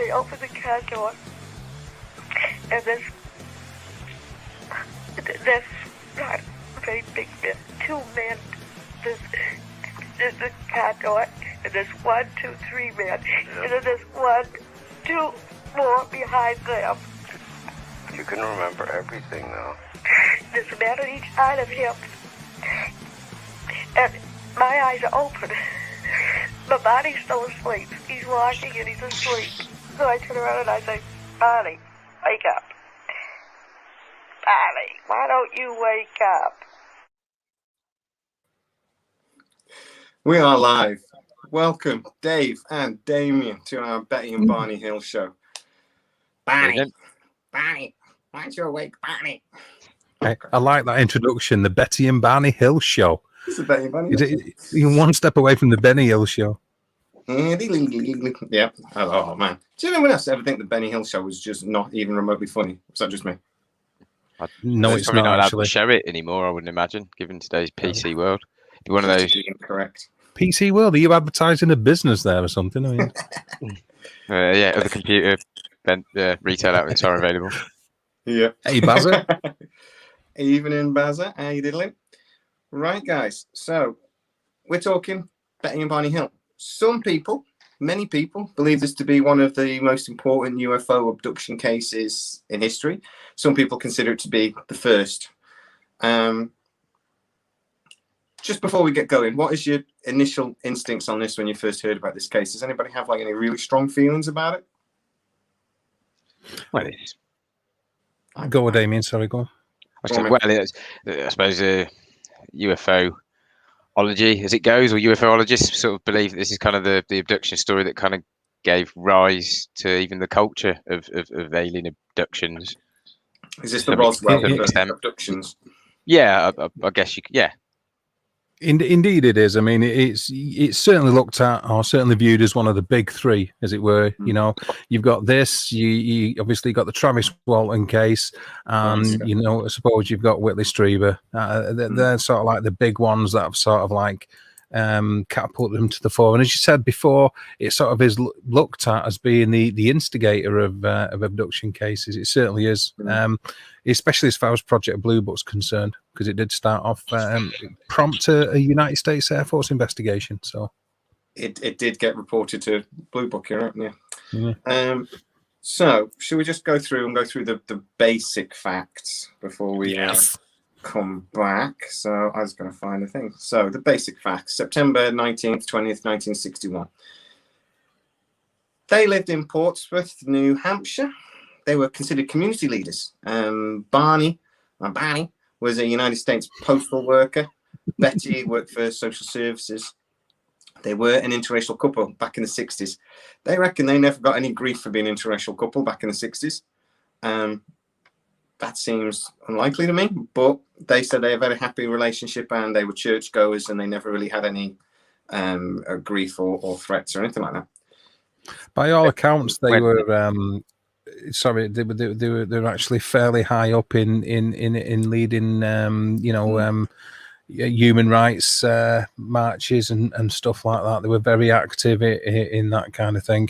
they opened the car door, and this not very big man, two men, this the car door, and there's 1, 2, 3 men, and then there's 1, 2 more behind them. You can remember everything now. There's a man on each side of him, and my eyes are open. My body's still asleep. He's walking and he's asleep. So I turn around and I say, Barney, wake up. Barney, why don't you wake up? We are live. Welcome, Dave and Damien, to our Betty and Barney Hill show. Barney, why aren't you awake, Barney? I like that introduction, the Betty and Barney Hill show. It's the Betty and Barney Hill show. You're one step away from the Benny Hill show. Yep. Oh, man. Do anyone else ever think the Benny Hill show was just not even remotely funny? Was that just me? No, it's probably not allowed actually. to show it anymore, I wouldn't imagine, given today's PC world. One of those. Incorrect. PC World, are you advertising a business there or something? I mean, yeah, other computer retail outlets are available. Yeah. Hey, Bazza. Evening, Bazza. How you diddling? Right, guys. So we're talking Betty and Barney Hill. Some people, many people, believe this to be one of the most important UFO abduction cases in history. Some people consider it to be the first. Just before we get going, what is your initial instincts on this when you first heard about this case? Does anybody have like any really strong feelings about it? Well, Go with Damien, sorry, go on. I suppose UFOlogy, as it goes, or UFOologists sort of believe that this is kind of the abduction story that kind of gave rise to even the culture of alien abductions. Is this the Roswell abductions? Yeah, I guess yeah. Indeed, it is. I mean, it's certainly looked at, or certainly viewed as one of the big three, as it were. You know, you've got this. You obviously got the Travis Walton case, and you know, I suppose you've got Whitley Strieber. They're sort of like the big ones that have sort of like catapulted them to the fore. And as you said before, it sort of is looked at as being the instigator of abduction cases. It certainly is, especially as far as Project Blue Book's concerned, because it did start off prompt a United States Air Force investigation. So it did get reported to Blue Book, right? Yeah. So should we just go through the basic facts before we come back? So I was going to find the thing. So the basic facts: September 19th, 20th, 1961. They lived in Portsmouth, New Hampshire. They were considered community leaders. Barney was a United States postal worker. Betty worked for social services. They were an interracial couple back in the 60s. They reckon they never got any grief for being an interracial couple back in the 60s. That seems unlikely to me, but they said they had a very happy relationship and they were churchgoers and they never really had any grief or threats or anything like that. By all accounts, they were they were actually fairly high up in leading human rights marches and stuff like that. They were very active in that kind of thing.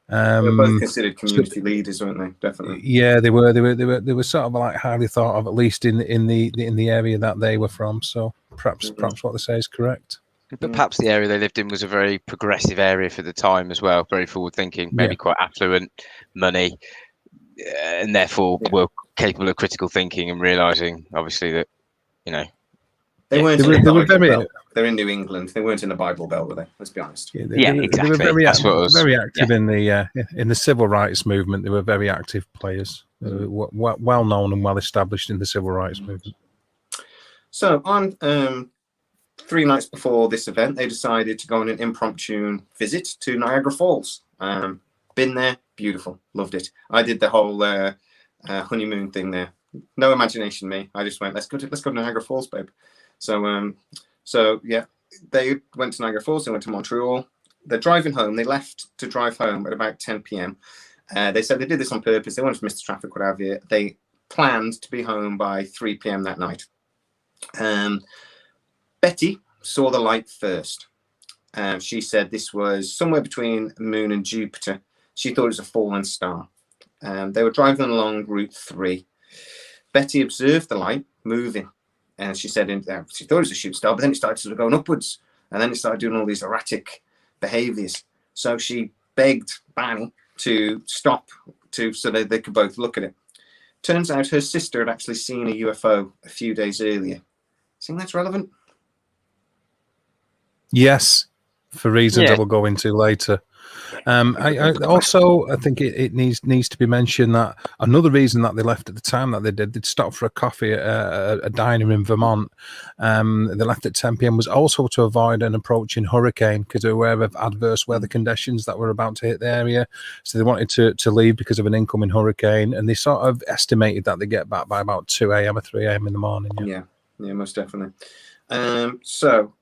They were both considered community leaders, weren't they? Definitely. Yeah, they were sort of like highly thought of, at least in the area that they were from. So perhaps what they say is correct. But perhaps the area they lived in was a very progressive area for the time as well, very forward thinking, maybe quite affluent, money, and therefore were capable of critical thinking and realizing, obviously, that they weren't. They're in New England. They weren't in the Bible Belt, were they? Let's be honest. Exactly. They were very active in the civil rights movement. They were very active players, well known and well established in the civil rights movement. So on 3 nights before this event, they decided to go on an impromptu visit to Niagara Falls. Been there, beautiful, loved it. I did the whole honeymoon thing there. No imagination, me. I just went, let's go to Niagara Falls, babe. So yeah, they went to Niagara Falls. They went to Montreal. They're driving home. They left to drive home at about 10 p.m. They said they did this on purpose. They wanted to miss the traffic, what have you. They planned to be home by 3 p.m. that night. Betty saw the light first. She said this was somewhere between the moon and Jupiter. She thought it was a fallen star. They were driving along Route 3. Betty observed the light moving, and she said she thought it was a shooting star, but then it started sort of going upwards, and then it started doing all these erratic behaviors. So she begged Barney to stop so that they could both look at it. Turns out her sister had actually seen a UFO a few days earlier. Think that's relevant? Yes, for reasons I will go into later. I think it needs to be mentioned that another reason that they left at the time that they'd stop for a coffee at a diner in Vermont. They left at 10 p.m. was also to avoid an approaching hurricane because they were aware of adverse weather conditions that were about to hit the area. So they wanted to leave because of an incoming hurricane, and they sort of estimated that they get back by about 2 a.m. or 3 a.m. in the morning. Yeah, most definitely. So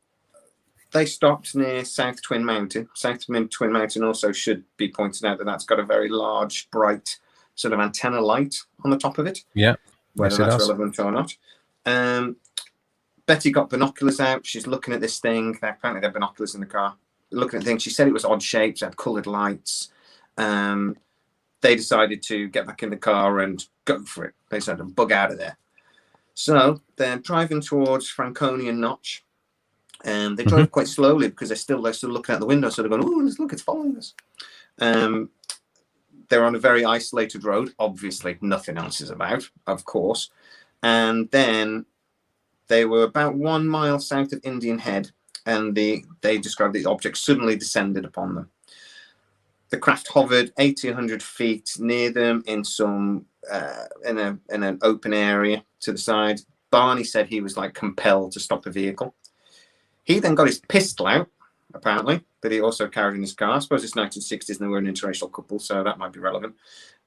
they stopped near South Twin Mountain. South Twin Mountain also should be pointed out that that's got a very large, bright sort of antenna light on the top of it. Yeah. Whether that's relevant or not. Betty got binoculars out. She's looking at this thing. Apparently they had binoculars in the car. Looking at things. She said it was odd shapes, had coloured lights. They decided to get back in the car and go for it. They decided to bug out of there. So they're driving towards Franconian Notch. They drove quite slowly because they're still looking out the window, sort of going, "Oh, look, it's following us." They're on a very isolated road. Obviously, nothing else is about, of course. And then they were about 1 mile south of Indian Head, and they described the object suddenly descended upon them. The craft hovered 80, 100 feet near them in some in an open area to the side. Barney said he was like compelled to stop the vehicle. He then got his pistol out, apparently, that he also carried in his car. I suppose it's 1960s and they were an interracial couple, so that might be relevant.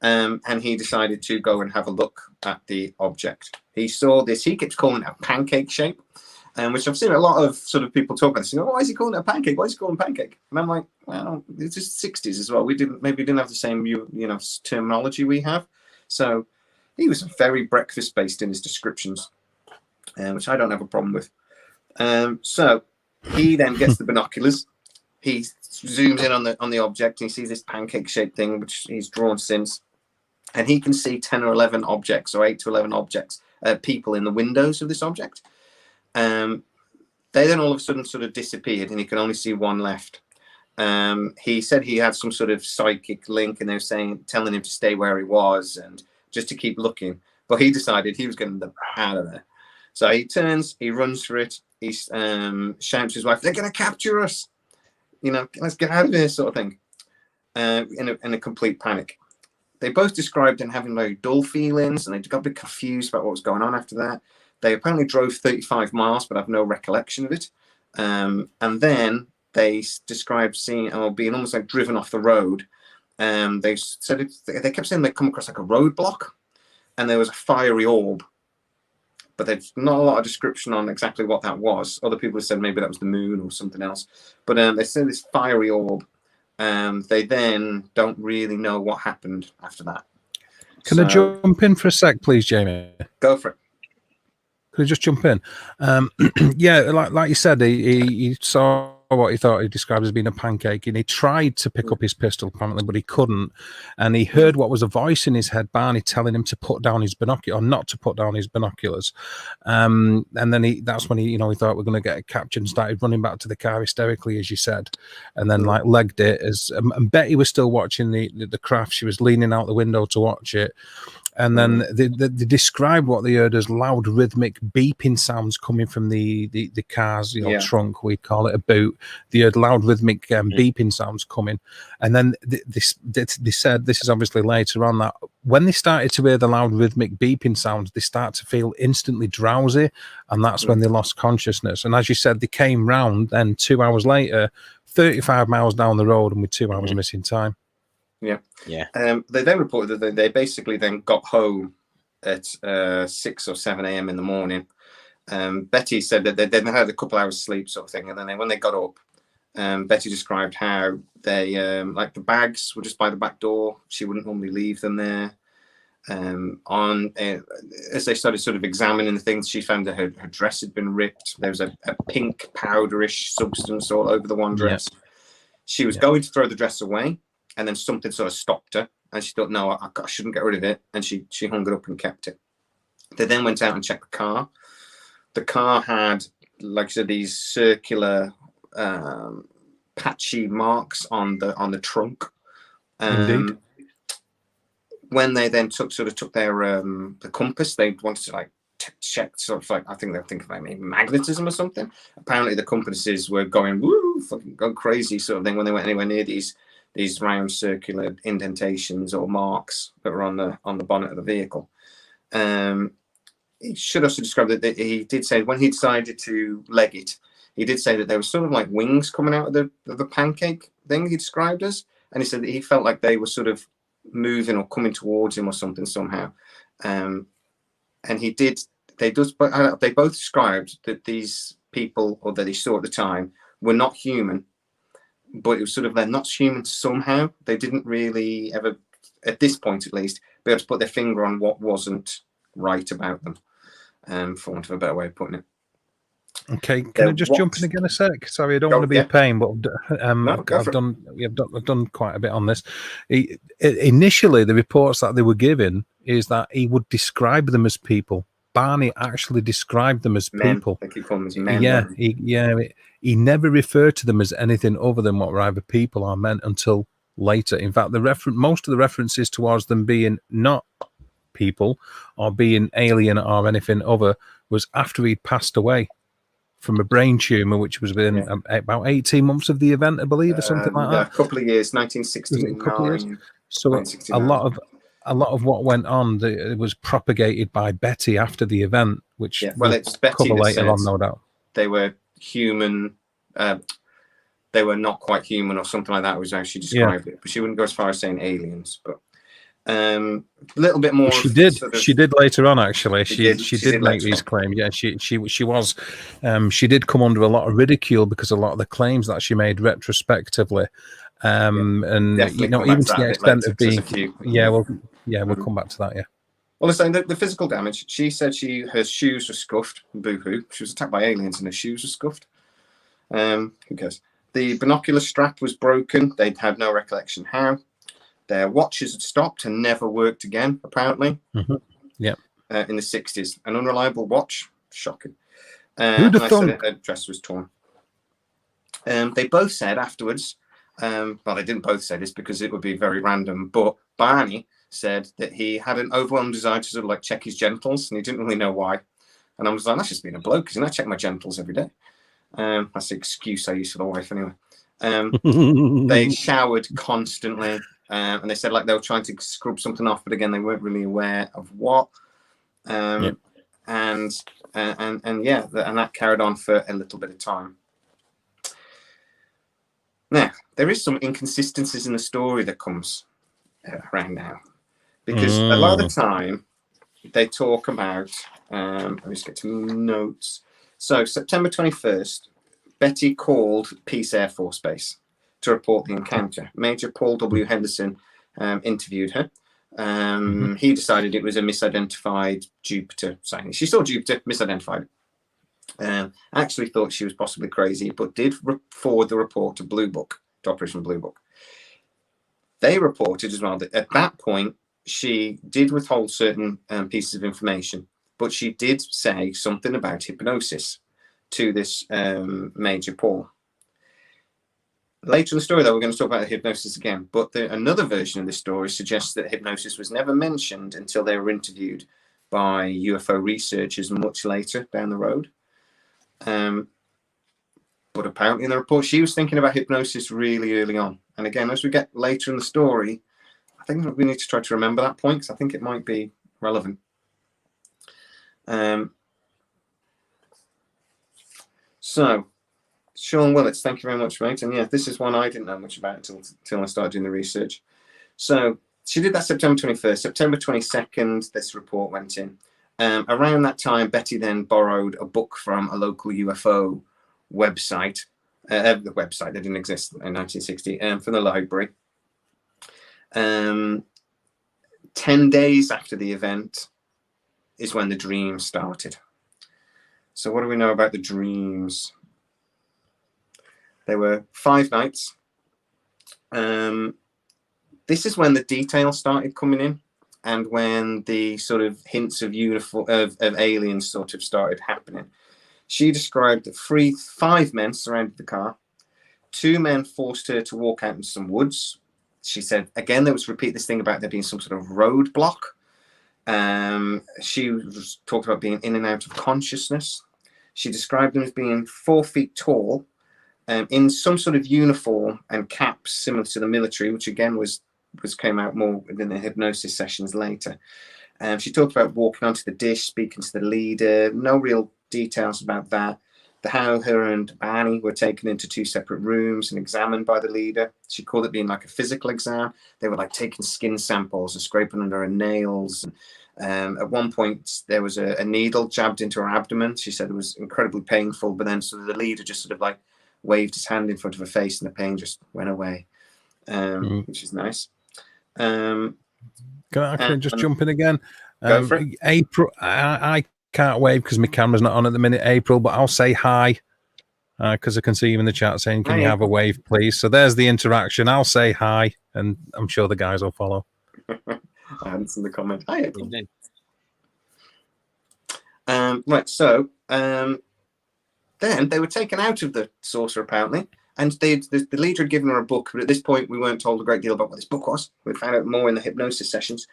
And he decided to go and have a look at the object. He saw this, he keeps calling it a pancake shape, which I've seen a lot of sort of people talk about this. Why is he calling it a pancake? Why is he calling it a pancake? And I'm like, well, it's just 60s as well. We didn't have the same, terminology we have. So he was very breakfast-based in his descriptions, which I don't have a problem with. So he then gets the binoculars. He zooms in on the object and he sees this pancake-shaped thing, which he's drawn since, and he can see 10 or 11 objects, or 8 to 11 objects, people in the windows of this object. They then all of a sudden sort of disappeared, and he can only see one left. He said he had some sort of psychic link, and they were telling him to stay where he was and just to keep looking. But he decided he was getting them out of there. So he turns, he runs for it. He shouts to his wife, "They're going to capture us! Let's get out of here," sort of thing. In a complete panic. They both described him having very dull feelings, and they got a bit confused about what was going on after that. They apparently drove 35 miles, but have no recollection of it. And then they described being almost like driven off the road. They said they kept saying they'd come across like a roadblock, and there was a fiery orb. But there's not a lot of description on exactly what that was. Other people have said maybe that was the moon or something else. But they said this fiery orb. They then don't really know what happened after that. Can I jump in for a sec, please, Jamie? Go for it. Could I just jump in? Yeah, like you said, he saw what he thought he described as being a pancake, and he tried to pick up his pistol apparently, but he couldn't. And he heard what was a voice in his head, Barney, telling him to put down his binocular, or not to put down his binoculars. And then that's when he thought we're going to get captured and started running back to the car hysterically, as you said, and then legged it. And Betty was still watching the craft. She was leaning out the window to watch it. And then they described what they heard as loud rhythmic beeping sounds coming from the car's trunk. We call it a boot. They heard loud rhythmic beeping sounds coming. And then they said, this is obviously later on, that when they started to hear the loud rhythmic beeping sounds, they start to feel instantly drowsy. And that's when they lost consciousness. And as you said, they came round then 2 hours later, 35 miles down the road, and with 2 hours missing time. Yeah. They then reported that they basically then got home at 6 or 7 a.m. in the morning. Betty said that they had a couple hours sleep, sort of thing, and then when they got up, Betty described how they the bags were just by the back door. She wouldn't normally leave them there. As they started sort of examining the things, she found that her dress had been ripped. There was a pink powderish substance all over the one dress. She was going to throw the dress away. and then something sort of stopped her, and she thought, no, I shouldn't get rid of it, and she hung it up and kept it. They then went out and checked the car. The car had, like I said, these circular patchy marks on the trunk. Indeed. When they then took their the compass, they wanted to like check sort of like, I think they were thinking about maybe magnetism or something. Apparently the compasses were going woo, fucking go crazy sort of thing when they went anywhere near these round circular indentations or marks that were on the bonnet of the vehicle. He should also describe that he did say when he decided to leg it, he did say that there was sort of like wings coming out of the pancake thing he described as, and he said that he felt like they were sort of moving or coming towards him or something somehow. And they both described that these people, or that he saw at the time, were not human, but it was sort of they're not human somehow. They didn't really ever, at this point at least, be able to put their finger on what wasn't right about them, for want of a better way of putting it. Okay, can I just jump in again a sec? Sorry, I don't want to be a pain, but I've done quite a bit on this. Initially, the reports that they were given is that he would describe them as people. Barney actually described them as people. They keep calling them as men. He never referred to them as anything other than what were either people or men until later. In fact, most of the references towards them being not people or being alien or anything other was after he'd passed away from a brain tumor, which was within about 18 months of the event, I believe, or something like that. A couple of years, 1969. So a lot of what went on it was propagated by Betty after the event, which it's Betty cover later on, no doubt. They were human. They were not quite human, or something like that was how she described it. But she wouldn't go as far as saying aliens. But a little bit more. She did. She did later on, actually. She did make these claims. Yeah, she was. She did come under a lot of ridicule because a lot of the claims that she made retrospectively, and even to the extent of being. We'll come back to that. Yeah. Well, saying the physical damage. She said her shoes were scuffed. Boo-hoo. She was attacked by aliens, and her shoes were scuffed. Who cares? The binocular strap was broken. They'd had no recollection how. Their watches had stopped and never worked again, apparently. Mm-hmm. Yeah. In the 60s. An unreliable watch. Shocking. Who'd have thought? Her dress was torn. They both said afterwards, well, they didn't both say this because it would be very random, but Barney said that he had an overwhelming desire to sort of like check his genitals, and he didn't really know why. And I was like, that's just being a bloke, because I check my genitals every day. That's the excuse I use for the wife anyway. They showered constantly. And they said like they were trying to scrub something off, but again they weren't really aware of what. And that carried on for a little bit of time. Now there is some inconsistencies in the story that comes around now, because a lot of the time they talk about. Let me just get to notes. So September 21st, Betty called Peace Air Force Base to report the encounter. Major Paul W. Henderson interviewed her. He decided it was a misidentified Jupiter sighting. She saw Jupiter, misidentified. Actually thought she was possibly crazy, but did forward the report to Blue Book, to Operation Blue Book. They reported as well that at that point, she did withhold certain pieces of information, but she did say something about hypnosis to this Major Paul. Later in the story, though, we're going to talk about hypnosis again, but another version of this story suggests that hypnosis was never mentioned until they were interviewed by UFO researchers much later down the road. But apparently in the report, she was thinking about hypnosis really early on. And again, as we get later in the story, I think we need to try to remember that point, because I think it might be relevant. So, Sean Willits, thank you very much, mate. And yeah, this is one I didn't know much about until I started doing the research. So she did that September 21st. September 22nd, this report went in. Around that time, Betty then borrowed a book from a local UFO website. The website that didn't exist in 1960, from the library. 10 days after the event is when the dream started. So what do we know about the dreams? There were 5 nights. This is when the details started coming in, and when the sort of hints of aliens sort of started happening. She described that 5 men surrounded the car. 2 men forced her to walk out in some woods. She said, again, there was repeat this thing about there being some sort of roadblock. She was talked about being in and out of consciousness. She described them as being 4 feet tall, in some sort of uniform and caps similar to the military, which again came out more in the hypnosis sessions later. She talked about walking onto the dish, speaking to the leader. No real details about that. How her and Barney were taken into 2 separate rooms and examined by the leader. She called it being like a physical exam. They were like taking skin samples and scraping under her nails. At one point, there was a needle jabbed into her abdomen. She said it was incredibly painful, but then so the leader just sort of like waved his hand in front of her face and the pain just went away, which is nice. Can I just jump in again? Go for it. April, I can't wave because my camera's not on at the minute, April, but I'll say hi because I can see you in the chat saying, can you have a wave, please? So there's the interaction. I'll say hi, and I'm sure the guys will follow. I haven't seen the comment. Hi, April. Right, so then they were taken out of the saucer, apparently, and the leader had given her a book, but at this point we weren't told a great deal about what this book was. We found out more in the hypnosis sessions.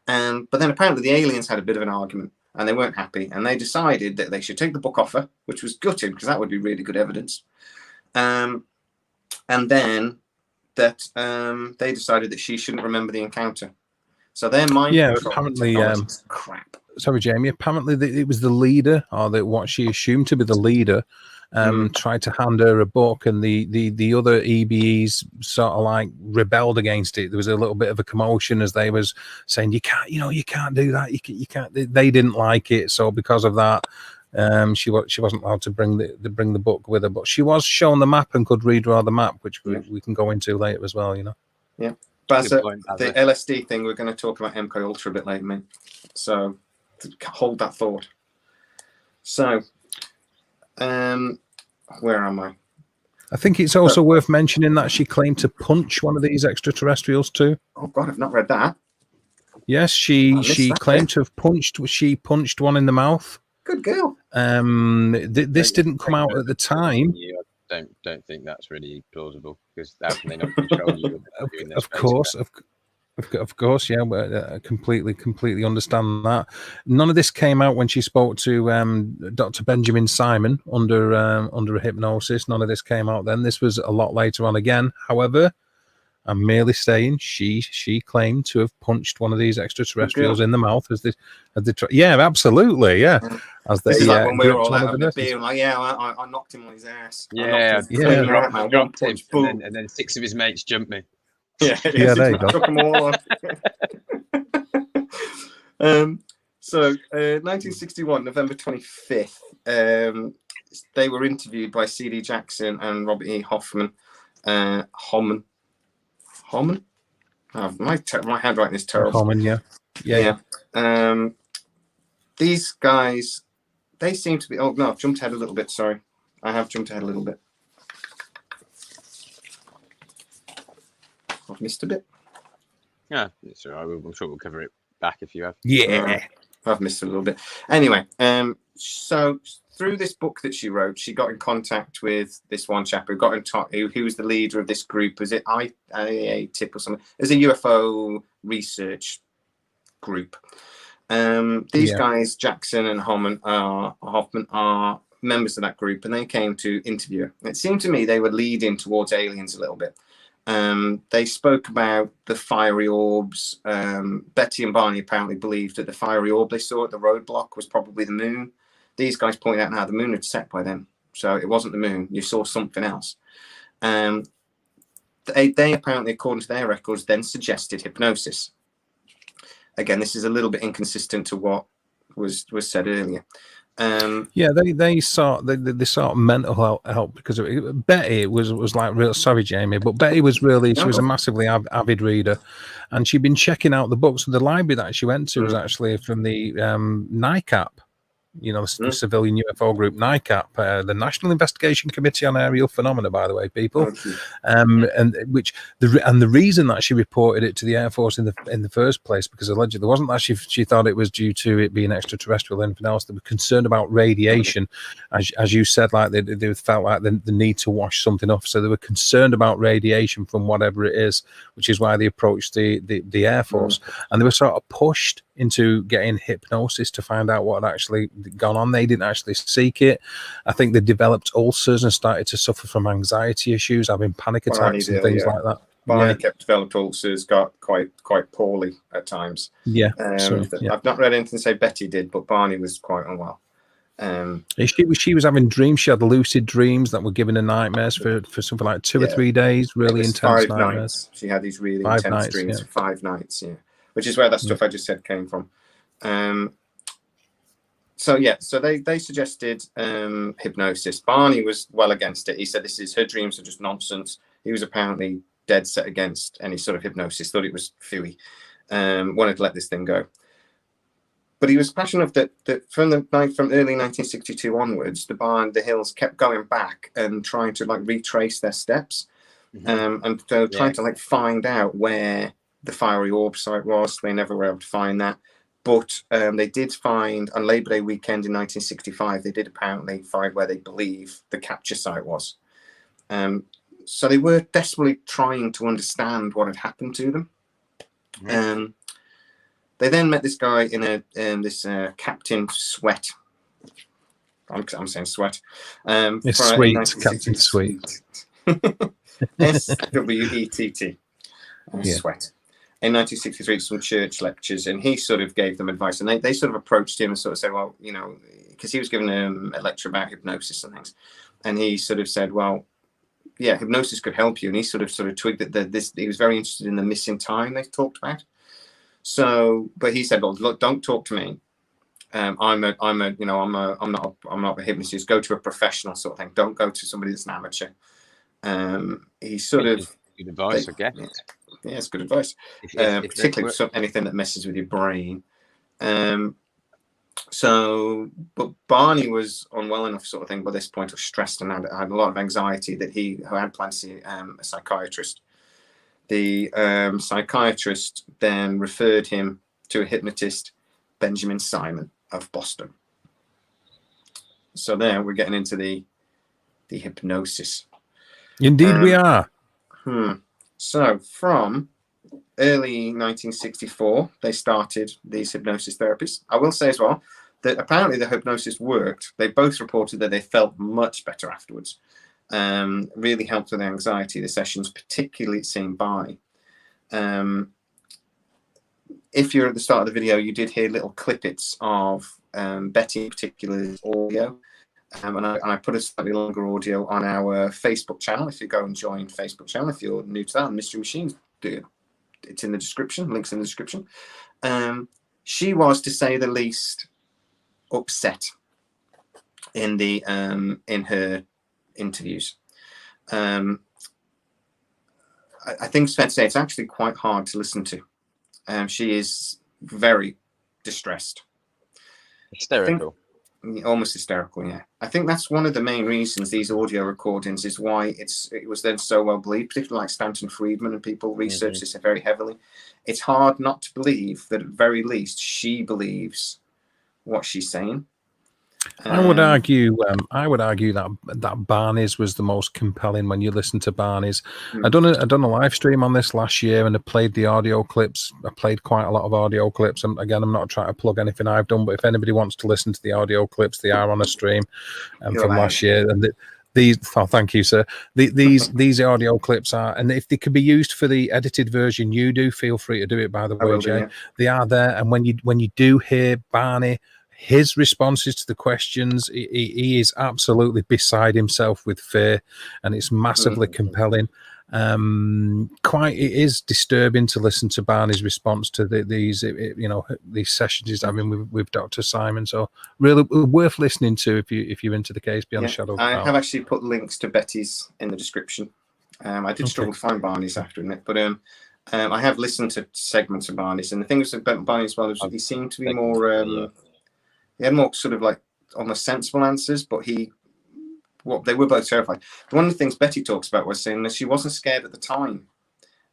But then apparently the aliens had a bit of an argument, and they weren't happy, and they decided that they should take the book off her, which was gutted because that would be really good evidence. And then that they decided that she shouldn't remember the encounter. So their mind apparently crap. Sorry, Jamie. Apparently it was the leader, or what she assumed to be the leader, tried to hand her a book, and the other EBEs sort of like rebelled against it. There was a little bit of a commotion as they was saying, you can't do that. You can't. They didn't like it, so because of that, she wasn't allowed to bring the book with her. But she was shown the map and could redraw the map, which we can go into later as well. Yeah. But the LSD thing, we're going to talk about MK Ultra a bit later, mate. So hold that thought. So, where am I? I think it's also worth mentioning that she claimed to punch one of these extraterrestrials too. Oh God, I've not read that. Yes, she claimed to have punched. She punched one in the mouth. Good girl. This didn't come out at the time. I don't think that's really plausible, because how can they not control you? Of course, yeah. I completely understand that. None of this came out when she spoke to Dr. Benjamin Simon under a hypnosis. None of this came out then. This was a lot later on again. However, I'm merely saying she claimed to have punched one of these extraterrestrials in the mouth yeah, absolutely, yeah. As they like when we were all out of the beer, like, I knocked him on his ass. Dropped him, and then 6 of his mates jumped me. Yeah, there you go. Took them all on. So, 1961, November 25th, they were interviewed by C.D. Jackson and Robert E. Hoffman. Hoffman? Oh, my handwriting is terrible. Hoffman, yeah. These guys, they seem to be. Oh no, I've jumped ahead a little bit. Sorry, I have jumped ahead a little bit. I've missed a bit. Yeah, it's all right. I'm sure we'll cover it back if you have. Yeah, I've missed a little bit. Anyway, so through this book that she wrote, she got in contact with this one chap who got in touch. Who was the leader of this group? Was it IATIP or something? It's a UFO research group. These guys, Jackson and Hoffman, are members of that group, and they came to interview her. It seemed to me they were leading towards aliens a little bit. They spoke about the fiery orbs. Betty and Barney apparently believed that the fiery orb they saw at the roadblock was probably the moon. These guys pointed out now the moon had set by then, so it wasn't the moon. You saw something else. They apparently, according to their records, then suggested hypnosis. Again, this is a little bit inconsistent to what was said earlier. They sought mental help because of it. Betty was like real. Sorry, Jamie, but Betty was really she was a massively avid reader, and she'd been checking out the books. The library that she went to was actually from the NICAP you know, the civilian UFO group NICAP, the National Investigation Committee on Aerial Phenomena, by the way, people. And the reason that she reported it to the Air Force in the first place, because allegedly it wasn't that she thought it was due to it being extraterrestrial or anything else. They were concerned about radiation, as you said, like they felt like the need to wash something off. So they were concerned about radiation from whatever it is, which is why they approached the Air Force, and they were sort of pushed into getting hypnosis to find out what had actually gone on. They didn't actually seek it. I think they developed ulcers and started to suffer from anxiety issues, having panic attacks and things like that. Barney kept developed ulcers, got quite poorly at times. I've not read anything to say Betty did, but Barney was quite unwell. She was having dreams. She had lucid dreams that were giving her nightmares for something like 2 or 3 days, really intense nightmares. Nights. She had these really intense dreams for 5 nights, which is where that stuff I just said came from. So they suggested hypnosis. Barney was well against it. He said her dreams are just nonsense. He was apparently dead set against any sort of hypnosis, thought it was phooey, wanted to let this thing go. But he was passionate that from early 1962 onwards, the Hills kept going back and trying to retrace their steps, and trying to find out where the fiery orb site was. They never were able to find that, but they did find on Labor Day weekend in 1965. They did apparently find where they believe the capture site was. So they were desperately trying to understand what had happened to them. They then met this guy in this Captain Sweat. I'm saying Sweat. It's Sweet, Captain Sweet. SWETT. Sweat. In 1963, some church lectures, and he sort of gave them advice, and they sort of approached him and sort of said, well, because he was giving them a lecture about hypnosis and things, and he sort of said, well, yeah, hypnosis could help you, and he sort of twigged that he was very interested in the missing time they talked about. So, but he said, well, look, don't talk to me. I'm not a hypnotist. Go to a professional sort of thing. Don't go to somebody that's an amateur. He sort of good advice, I guess. Yeah, it's good advice. Particularly for anything that messes with your brain. But Barney was unwell enough, sort of thing, by this point, or stressed and had a lot of anxiety, that he had planned to see a psychiatrist. The psychiatrist then referred him to a hypnotist, Benjamin Simon of Boston. So there we're getting into the hypnosis. Indeed, we are. So from early 1964, they started these hypnosis therapies. I will say as well that apparently the hypnosis worked. They both reported that they felt much better afterwards. Really helped with anxiety, the sessions, particularly seeing Barney. If you're at the start of the video, you did hear little clippets of Betty in particular audio. And I put a slightly longer audio on our Facebook channel. If you go and join Facebook channel, if you're new to that, Mystery Machines, it's in the description, links in the description. She was, to say the least, upset in her interviews. I think it's fair to say it's actually quite hard to listen to. She is very distressed. Hysterical. Almost hysterical, yeah. I think that's one of the main reasons these audio recordings is why it was then so well believed, particularly like Stanton Friedman and people research this very heavily. It's hard not to believe that at very least she believes what she's saying. I would argue that Barney's was the most compelling when you listen to Barney's. I done a live stream on this last year, and I played the audio clips. I played quite a lot of audio clips. And again, I'm not trying to plug anything I've done, but if anybody wants to listen to the audio clips, they are on a stream from last year. And thank you, sir. These audio clips are, and if they can be used for the edited version you do, feel free to do it. By the way, Jay, they are there. And when you do hear Barney, his responses to the questions, he is absolutely beside himself with fear, and it's massively compelling. It is disturbing to listen to Barney's response to these sessions he's having with Dr. Simon. So really worth listening to if you're into the case beyond a shadow of a doubt. I have actually put links to Betty's in the description. I did struggle to find Barney's after it, but I have listened to segments of Barney's, and the thing about Barney as well is he seemed to be more. He had more sort of like almost sensible answers, but they were both terrified. One of the things Betty talks about was saying that she wasn't scared at the time.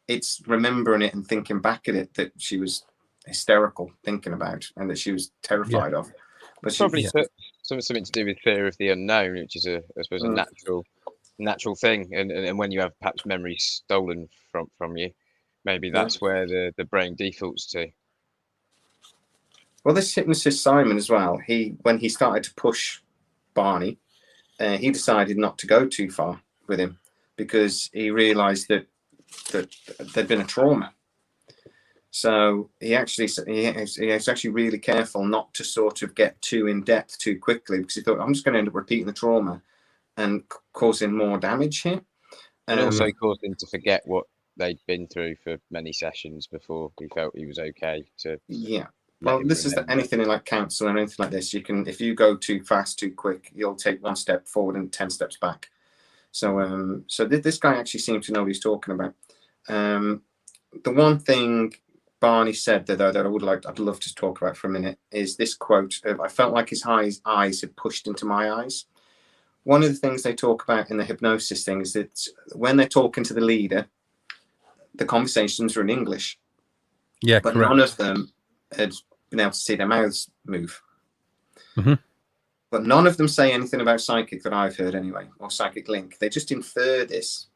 It's remembering it and thinking back at it that she was hysterical thinking about, and that she was terrified of. But Probably something to do with fear of the unknown, which is I suppose a natural thing. And when you have perhaps memories stolen from you, maybe that's where the brain defaults to. Well, this hypnotist Simon as well, when he started to push Barney, he decided not to go too far with him because he realized that there'd been a trauma. So he was actually really careful not to sort of get too in depth too quickly, because he thought, I'm just going to end up repeating the trauma and causing more damage here. And also caused him to forget what they'd been through for many sessions before he felt he was okay to. Yeah. Well, this is anything in like counseling or anything like this. You can, if you go too fast, too quick, you'll take one step forward and 10 steps back. So, this guy actually seemed to know what he's talking about. The one thing Barney said that I'd love to talk about for a minute is this quote of, I felt like his eyes had pushed into my eyes. One of the things they talk about in the hypnosis thing is that when they're talking to the leader, the conversations are in English. Yeah, but correct. None of them had been able to see their mouths move. Mm-hmm. But none of them say anything about psychic that I've heard anyway, or psychic link. They just infer this.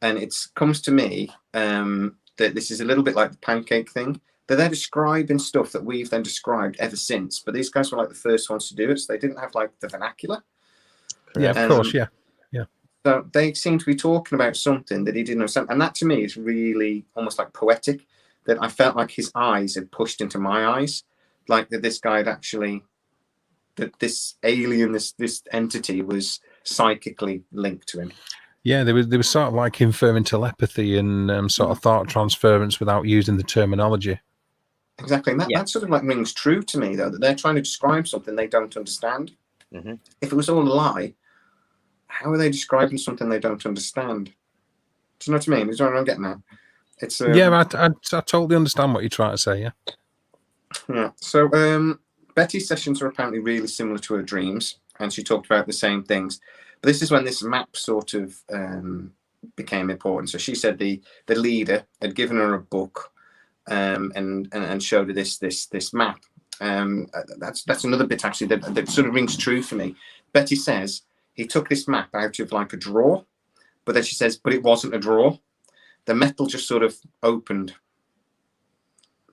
And it comes to me that this is a little bit like the pancake thing. They're describing stuff that we've then described ever since. But these guys were like the first ones to do it. So they didn't have like the vernacular. Yeah, of course. Yeah. So they seem to be talking about something that he didn't understand. And that to me is really almost like poetic, that I felt like his eyes had pushed into my eyes. Like that this guy had actually, that this alien, this entity was psychically linked to him. Yeah, there was sort of like inferring telepathy and sort of thought transference without using the terminology. Exactly. And that sort of like rings true to me, though, that they're trying to describe something they don't understand. Mm-hmm. If it was all a lie, how are they describing something they don't understand? Do you know what I mean? Is what I'm getting at? It's I totally understand what you're trying to say. Yeah. So Betty's sessions are apparently really similar to her dreams, and she talked about the same things. But this is when this map sort of became important. So she said the leader had given her a book and showed her this map. That's another bit actually that sort of rings true for me. Betty says he took this map out of like a drawer, but then she says, but it wasn't a drawer. The metal just sort of opened.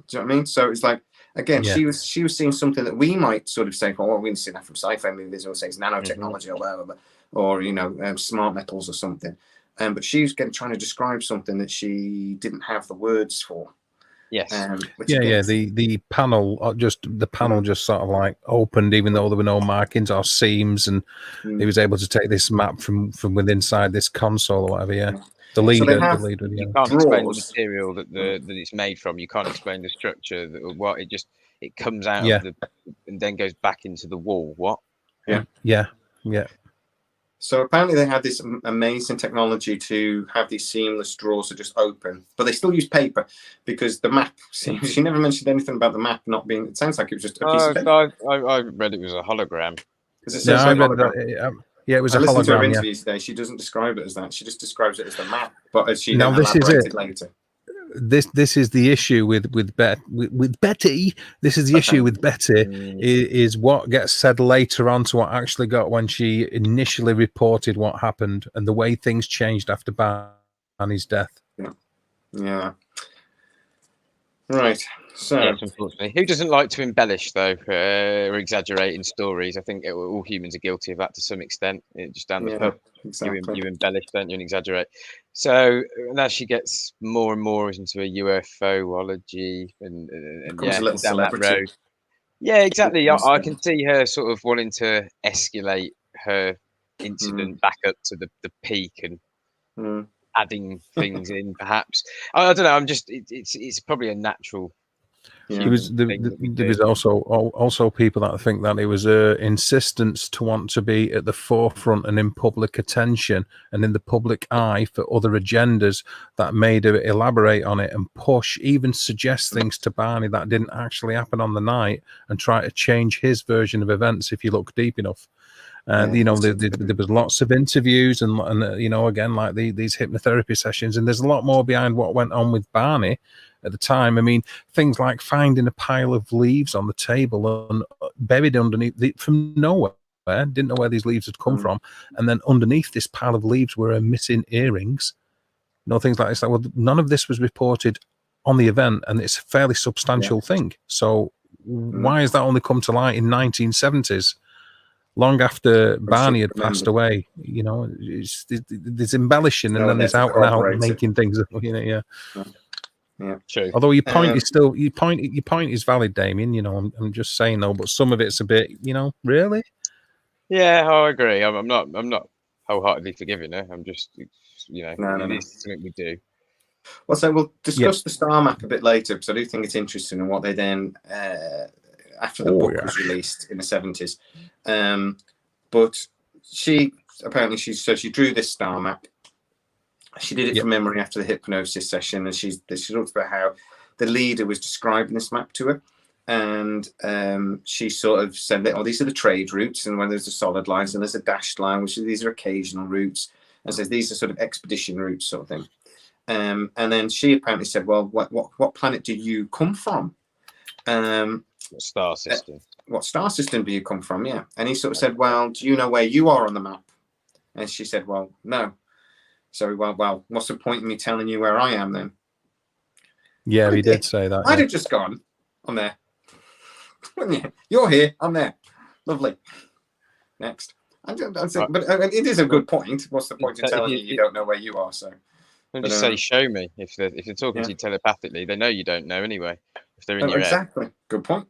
Do you know what I mean? So it's like, again, she was seeing something that we might sort of say, oh, we can see that from sci-fi movies, or say it's nanotechnology or whatever, or smart metals or something. But she was trying to describe something that she didn't have the words for. Yes. The panel just sort of like opened, even though there were no markings or seams, and he was able to take this map from within inside this console or whatever. Yeah. The leader. You can't explain the material that it's made from. You can't explain the structure. It comes out of and then goes back into the wall. What? Yeah. So apparently they had this amazing technology to have these seamless drawers that just open, but they still use paper because the map seems. She never mentioned anything about the map not being. It sounds like it was just a piece of paper. I read it was a hologram. It was a hologram. Listened to her interviews today. She doesn't describe it as that. She just describes it as the map. But as she then elaborated later. This is the issue with Betty. This is the issue with Betty is what gets said later on to what actually got when she initially reported what happened and the way things changed after Barney's death. Yeah. Right. So, yes, unfortunately, who doesn't like to embellish though, or exaggerate in stories? I think all humans are guilty of that to some extent. Just down the pub, you embellish, don't you, and exaggerate. So as she gets more and more into a UFOlogy and down that road, exactly. I can see her sort of wanting to escalate her incident back up to the peak and adding things in, perhaps. I don't know. It's probably a natural Yeah. There was also people that think that it was a insistence to want to be at the forefront and in public attention and in the public eye for other agendas that made her elaborate on it and push, even suggest things to Barney that didn't actually happen on the night, and try to change his version of events if you look deep enough. And there was lots of interviews and again, like these hypnotherapy sessions, and there's a lot more behind what went on with Barney at the time. I mean, things like finding a pile of leaves on the table and buried underneath from nowhere. Didn't know where these leaves had come from, and then underneath this pile of leaves were missing earrings. Things like this. Well, none of this was reported on the event, and it's a fairly substantial thing. So why has that only come to light in 1970s? Long after Barney had passed away, there's embellishing, and then there's out and out making things up. Yeah. True. Although your point is valid, Damien. I'm just saying though, but some of it's a bit, really. Yeah, I agree. I'm not wholeheartedly forgiving her. I'm just, it is something we do. Well, so we'll discuss the star map a bit later, because I do think it's interesting and what they then. After the book was released in the 70s. But she drew this star map. She did it from memory after the hypnosis session, and she talked about how the leader was describing this map to her, and she sort of said that, these are the trade routes, and when there's a solid lines and there's a dashed line, these are occasional routes, and says these are sort of expedition routes, sort of thing. And then she apparently said, well, what planet do you come from? What star system? What star system do you come from? Yeah. And he sort of said, well, do you know where you are on the map? And she said, well, no. So, well, what's the point in me telling you where I am then? Yeah, he did say that. I'd have just gone, I'm there. You're here, I'm there. Lovely. Next. But it is a good point. What's the point in telling you don't know where you are? So. And just say, show me. If they're talking to you telepathically, they know you don't know anyway. If they're in your exactly. Head. Good point.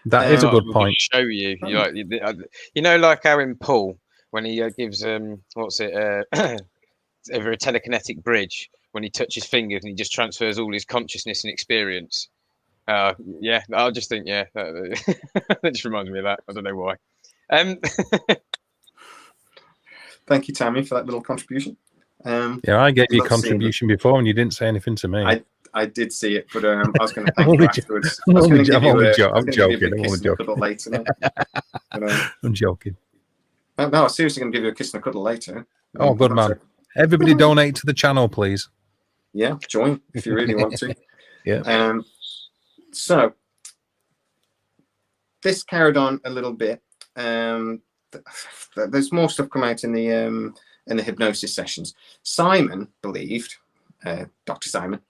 That is a good point. Show you. Like how in Paul, when he gives over a telekinetic bridge, when he touches fingers and he just transfers all his consciousness and experience. I'll just think, that just reminds me of that. I don't know why. Thank you, Tammy, for that little contribution. I gave you a contribution before and you didn't say anything to me. I did see it, but I was going to thank you afterwards. I'm joking. I'm joking. No, I'm seriously going to give you a kiss and a cuddle later. Oh, good man. Everybody donate to the channel, please. Yeah, join if you really want to. Yeah. So this carried on a little bit. There's more stuff come out in the hypnosis sessions. Simon believed, Dr. Simon,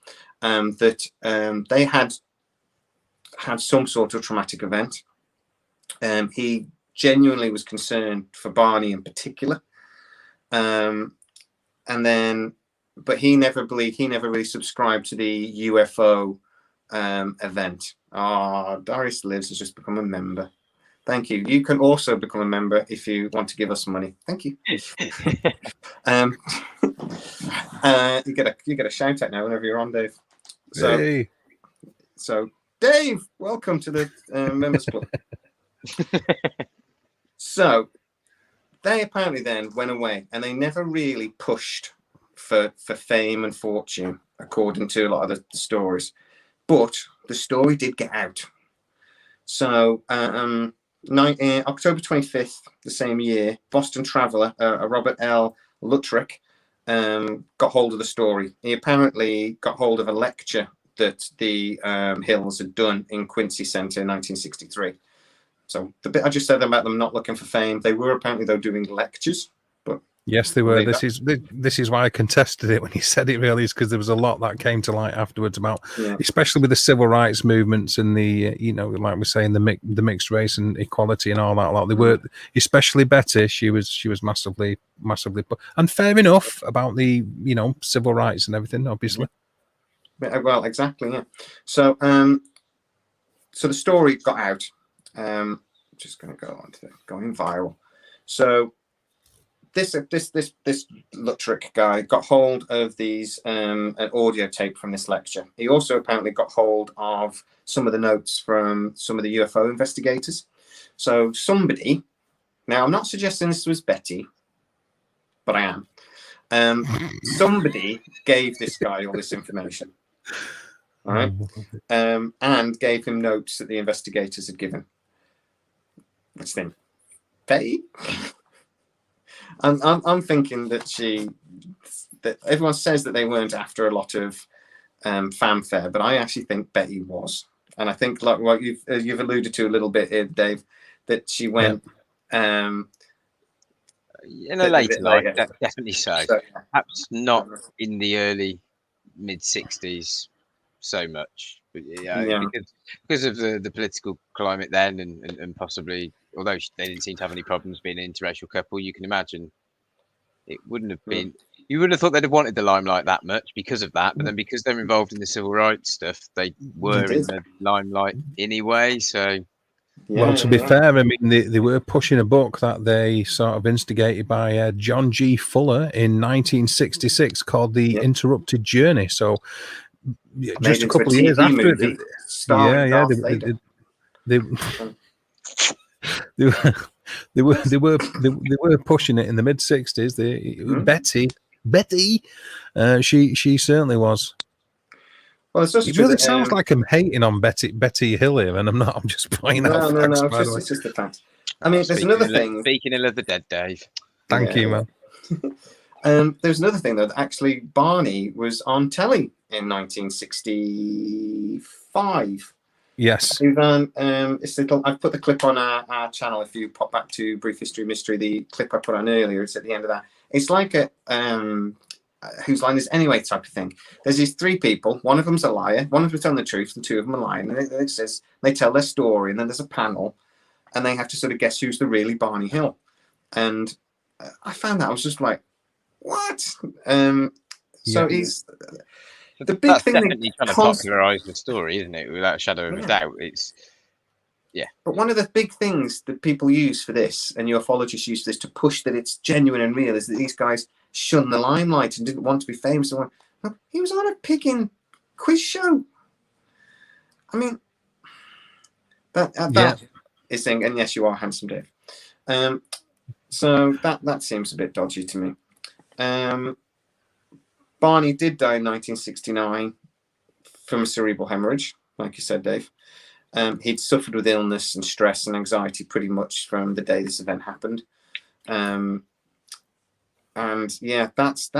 that they had some sort of traumatic event. He genuinely was concerned for Barney in particular, but he never really subscribed to the UFO event. Doris Lives has just become a member. Thank you. You can also become a member if you want to give us money. Thank you. You get a shout out now whenever you're on, Dave. So Dave, welcome to the members club. So they apparently then went away, and they never really pushed for fame and fortune, according to a lot of the stories. But the story did get out. So October 25th, the same year, Boston traveller, Robert L. Luttrell, got hold of the story. He apparently got hold of a lecture that the Hills had done in Quincy Center in 1963. So the bit I just said about them not looking for fame, they were apparently, though, doing lectures. But yes, they were. This is why I contested it when he said it, really, is because there was a lot that came to light afterwards about, especially with the civil rights movements and the, like we're saying, the mixed race and equality and all that. Like they were, especially Betty, she was massively, and fair enough about the, civil rights and everything, obviously. Well, exactly, yeah. So, so the story got out. Just going to go on to going viral. So this Lutrick guy got hold of these an audio tape from this lecture. He also apparently got hold of some of the notes from some of the UFO investigators. So somebody, now I'm not suggesting this was Betty, but I am. Somebody gave this guy all this information, all right, and gave him notes that the investigators had given. Let's think, Betty. I'm thinking that that everyone says that they weren't after a lot of fanfare, but I actually think Betty was, and I think like what you've alluded to a little bit here, Dave, that she went. In a later life, definitely so. Perhaps not in the early mid-60s so much, but because of the political climate then, and possibly, although they didn't seem to have any problems being an interracial couple, you can imagine it wouldn't have been. You wouldn't have thought they'd have wanted the limelight that much because of that, but then because they're involved in the civil rights stuff, they were in the limelight anyway. So. Well, to be fair, I mean, they were pushing a book that they sort of instigated by John G. Fuller in 1966 called The Interrupted Journey. So just a couple of years after it. They were pushing it in the mid-60s. Betty, she certainly was. Well, it's just it really sounds like I'm hating on Betty Hill here, and I'm not. I'm just pointing out facts. No, it's just the facts. I mean, there's another thing. Speaking of the dead, Dave. Thank you, man. There's another thing though. That actually, Barney was on telly in 1965. Yes. I've put the clip on our channel. If you pop back to Brief History Mystery, the clip I put on earlier, it's at the end of that. It's like a whose line is anyway type of thing. There's these three people. One of them's a liar. One of them's telling the truth, and two of them are lying. And it says they tell their story, and then there's a panel, and they have to sort of guess who's the really Barney Hill. And I found that I was just like, what? He's the big that's thing. Definitely trying to popularise the story, isn't it? Without a shadow of a doubt, it's. But one of the big things that people use for this, and ufologists use this to push that it's genuine and real, is that these guys shunned the limelight and didn't want to be famous. And he was on a picking quiz show. I mean, that is saying, and yes, you are handsome, Dave. So that seems a bit dodgy to me. Barney did die in 1969 from a cerebral hemorrhage, like you said, Dave. He'd suffered with illness and stress and anxiety pretty much from the day this event happened. And yeah, that's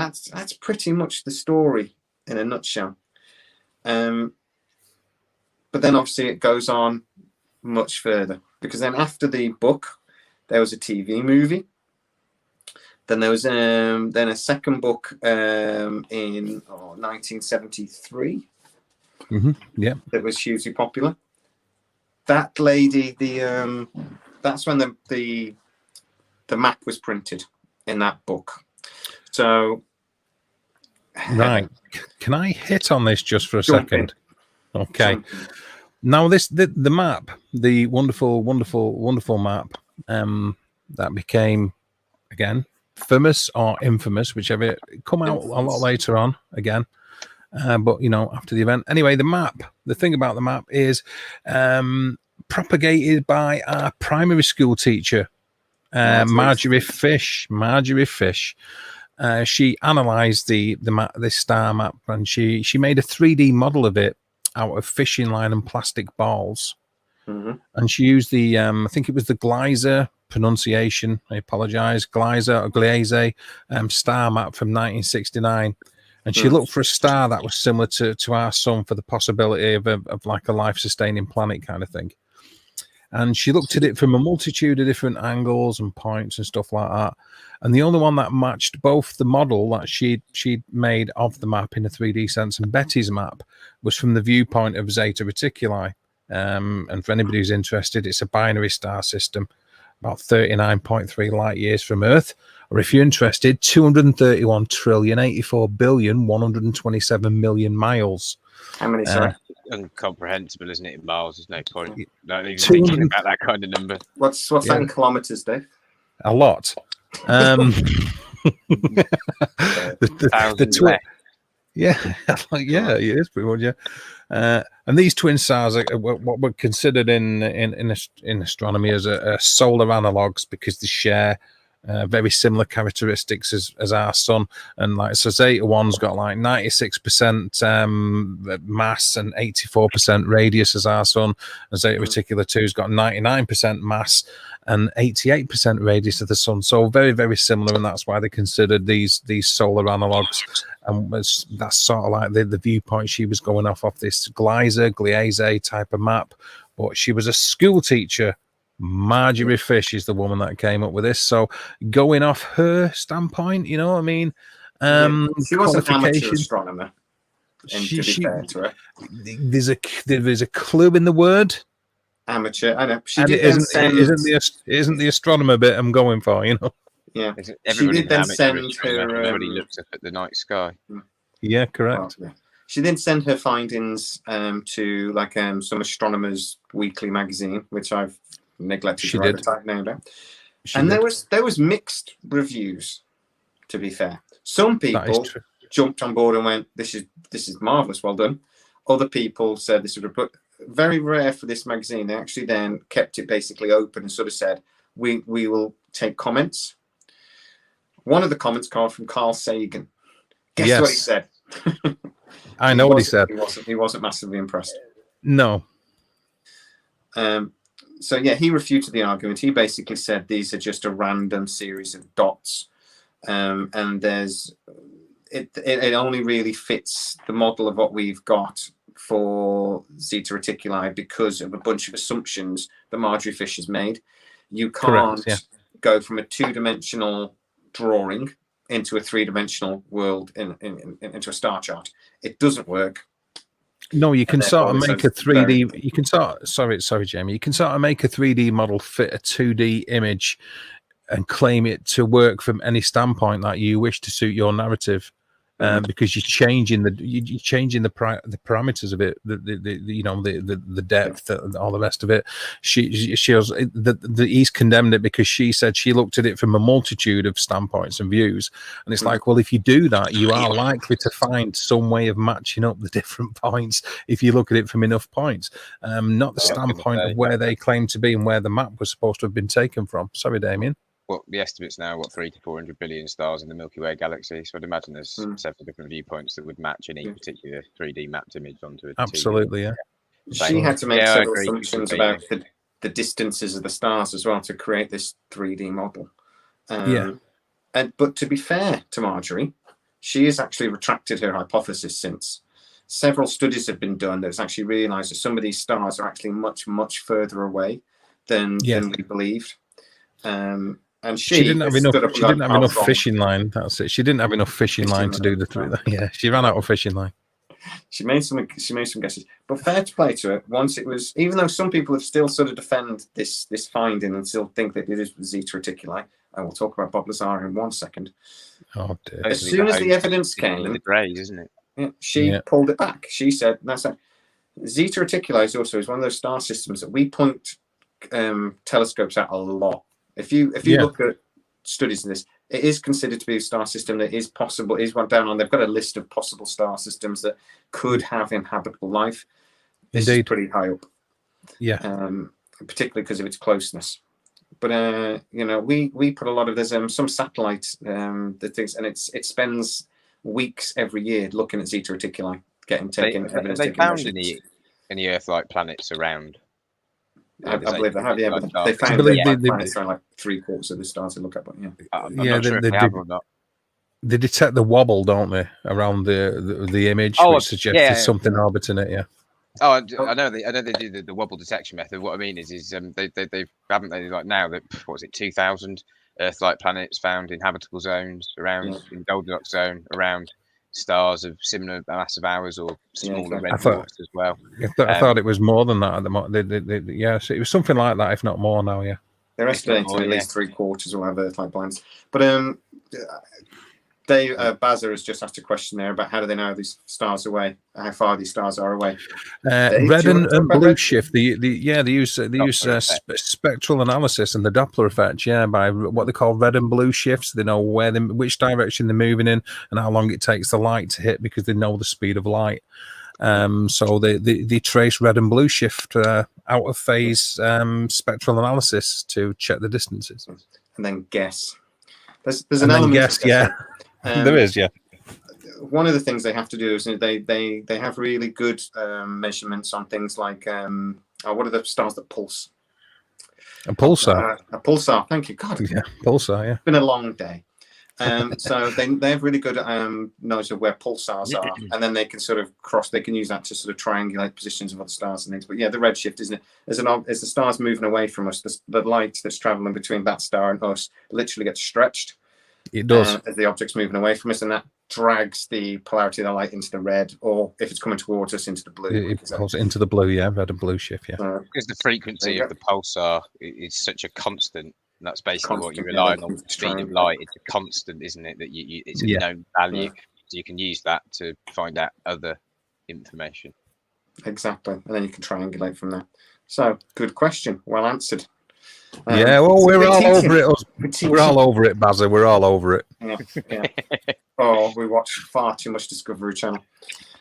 pretty much the story in a nutshell. But then obviously it goes on much further, because then after the book, there was a TV movie. Then there was then a second book in 1973. Yeah, that was hugely popular. That lady, that's when the map was printed in that book. So, right, can I hit on this just for a second? Okay. Now the map, the wonderful map, that became again famous or infamous, whichever, come out a lot later on again. But after the event, anyway, the thing about the map is propagated by our primary school teacher, Marjorie Fish. She analysed the map, this star map, and she made a 3D model of it out of fishing line and plastic balls. And she used the I think it was the Gleiser pronunciation. I apologise, Gleiser or Glaise star map from 1969. And she looked for a star that was similar to our sun for the possibility of like a life-sustaining planet kind of thing. And she looked at it from a multitude of different angles and points and stuff like that. And the only one that matched both the model that she'd made of the map in a 3D sense and Betty's map was from the viewpoint of Zeta Reticuli. And for anybody who's interested, it's a binary star system, about 39.3 light years from Earth. Or if you're interested, 231,084,127,000,000 miles. How many, sorry? Incomprehensible, isn't it, in miles? There's no point. Not even thinking about that kind of number. What's that in kilometres, Dave? A lot. Um, the twin. left. Yeah, yeah, it is pretty much. Yeah, and these twin stars are what were considered in astronomy as solar analogs because they share very similar characteristics as our sun. And like so, Zeta 1's got like 96% mass and 84% radius as our sun, and Zeta Reticuli 2's got 99% mass and 88% radius of the sun. So very, very similar, and that's why they considered these solar analogs. And that's sort of like the viewpoint she was going off this Gliese type of map. But she was a school teacher. Marjorie Fish is the woman that came up with this. So going off her standpoint, you know what I mean? She was an amateur astronomer. And to be fair to her, there's a clue in the word amateur. I know. She and did it isn't the astronomer bit I'm going for, you know. Yeah, Everybody she did then send her. Everybody looks up at the night sky. Yeah, correct. Well, yeah. She did send her findings to like some astronomers' weekly magazine, which I've neglected to write the type name down. And there was mixed reviews. To be fair, some people jumped on board and went, "This is marvelous, well done." Other people said this would have very rare for this magazine. They actually then kept it basically open and sort of said, "We will take comments." One of the comments came from Carl Sagan. Guess what he said? I know what he said. He wasn't massively impressed. No. So yeah, he refuted the argument. He basically said these are just a random series of dots, and it only really fits the model of what we've got for Zeta Reticuli because of a bunch of assumptions that Marjorie Fish has made. You can't go from a two-dimensional drawing into a three-dimensional world into a star chart. It doesn't work. No, you can sort of make a 3D. You can sorry, Jamie. You can sort of make a 3D model fit a 2D image and claim it to work from any standpoint that you wish to suit your narrative. Because you're changing the parameters of it, the depth, all the rest of it. He's condemned it because she said she looked at it from a multitude of standpoints and views, and it's like, well, if you do that, you are likely to find some way of matching up the different points if you look at it from enough points, not the standpoint of where they claim to be and where the map was supposed to have been taken from. Sorry, Damien. Well, the estimates now, 300 to 400 billion stars in the Milky Way galaxy. So I'd imagine there's several different viewpoints that would match any particular 3D mapped image onto it. Absolutely, yeah. She had to make several assumptions about the distances of the stars as well to create this 3D model. But to be fair to Marjorie, she has actually retracted her hypothesis since. Several studies have been done that's actually realised that some of these stars are actually much, much further away than we believed. And she didn't have enough fishing line. That's it. She didn't have enough fishing line to do the three. Yeah, she ran out of fishing line. She made some guesses, but fair to play to her. Once it was, even though some people have still sort of defend this finding and still think that it is Zeta Reticuli. I will talk about Bob Lazar in 1 second. Oh dear. As soon as the evidence came, the greys, isn't it? Yeah, she pulled it back. She said, "That's it. Zeta Reticuli is one of those star systems that we point telescopes at a lot. If you look at studies of this, it is considered to be a star system that is possible. Is one down on. They've got a list of possible star systems that could have inhabitable life. This is pretty high up. Yeah. Particularly because of its closeness. But we put a lot of there's some satellite that things, and it spends weeks every year looking at Zeta Reticuli, getting taken. Have they found any Earth-like planets around? I believe they have, but they found planets around like 3/4 of the stars to look at. But I'm not sure if they have or not. They detect the wobble, don't they, around the image, which suggests there's something orbiting it. Yeah. Oh, I know they do the wobble detection method. What I mean is they haven't like now that 2,000 Earth-like planets found in habitable zones around in the Goldilocks zone around stars of similar mass of ours or smaller red dwarfs as well. I thought it was more than that at the moment. So it was something like that, if not more now. Yeah, they're estimating at least 3/4 will have Earth-like planets. But Dave Bazza has just asked a question there about how do they know these stars away, how far these stars are away. Dave, Red and blue red shift. They use spectral analysis and the Doppler effect. Yeah, by what they call red and blue shifts. They know which direction they're moving in and how long it takes the light to hit because they know the speed of light. So they trace red and blue shift out of phase spectral analysis to check the distances and then guess. There's an element guess, of guessing. There is, yeah. One of the things they have to do is they have really good measurements on things like what are the stars that pulse? A pulsar. A pulsar. Thank you, God. Yeah, pulsar. Yeah. It's been a long day. So they have really good knowledge of where pulsars are, and then they can sort of they can use that to sort of triangulate positions of other stars and things. But yeah, the redshift, isn't it? As the star's moving away from us, the light that's traveling between that star and us literally gets stretched. It does. As the object's moving away from us, and that drags the polarity of the light into the red, or if it's coming towards us, into the blue. It pulls into the blue, yeah, red and blue shift, yeah. Because the frequency of the pulsar is such a constant. And that's basically what you're relying on. The speed of light. It's a constant, isn't it? That it's a known value. So you can use that to find out other information. Exactly. And then you can triangulate from there. So, good question. Well answered. Yeah, well, we're all over it. We're all over it, Bazza. We're all over it. Yeah. Oh, we watch far too much Discovery Channel.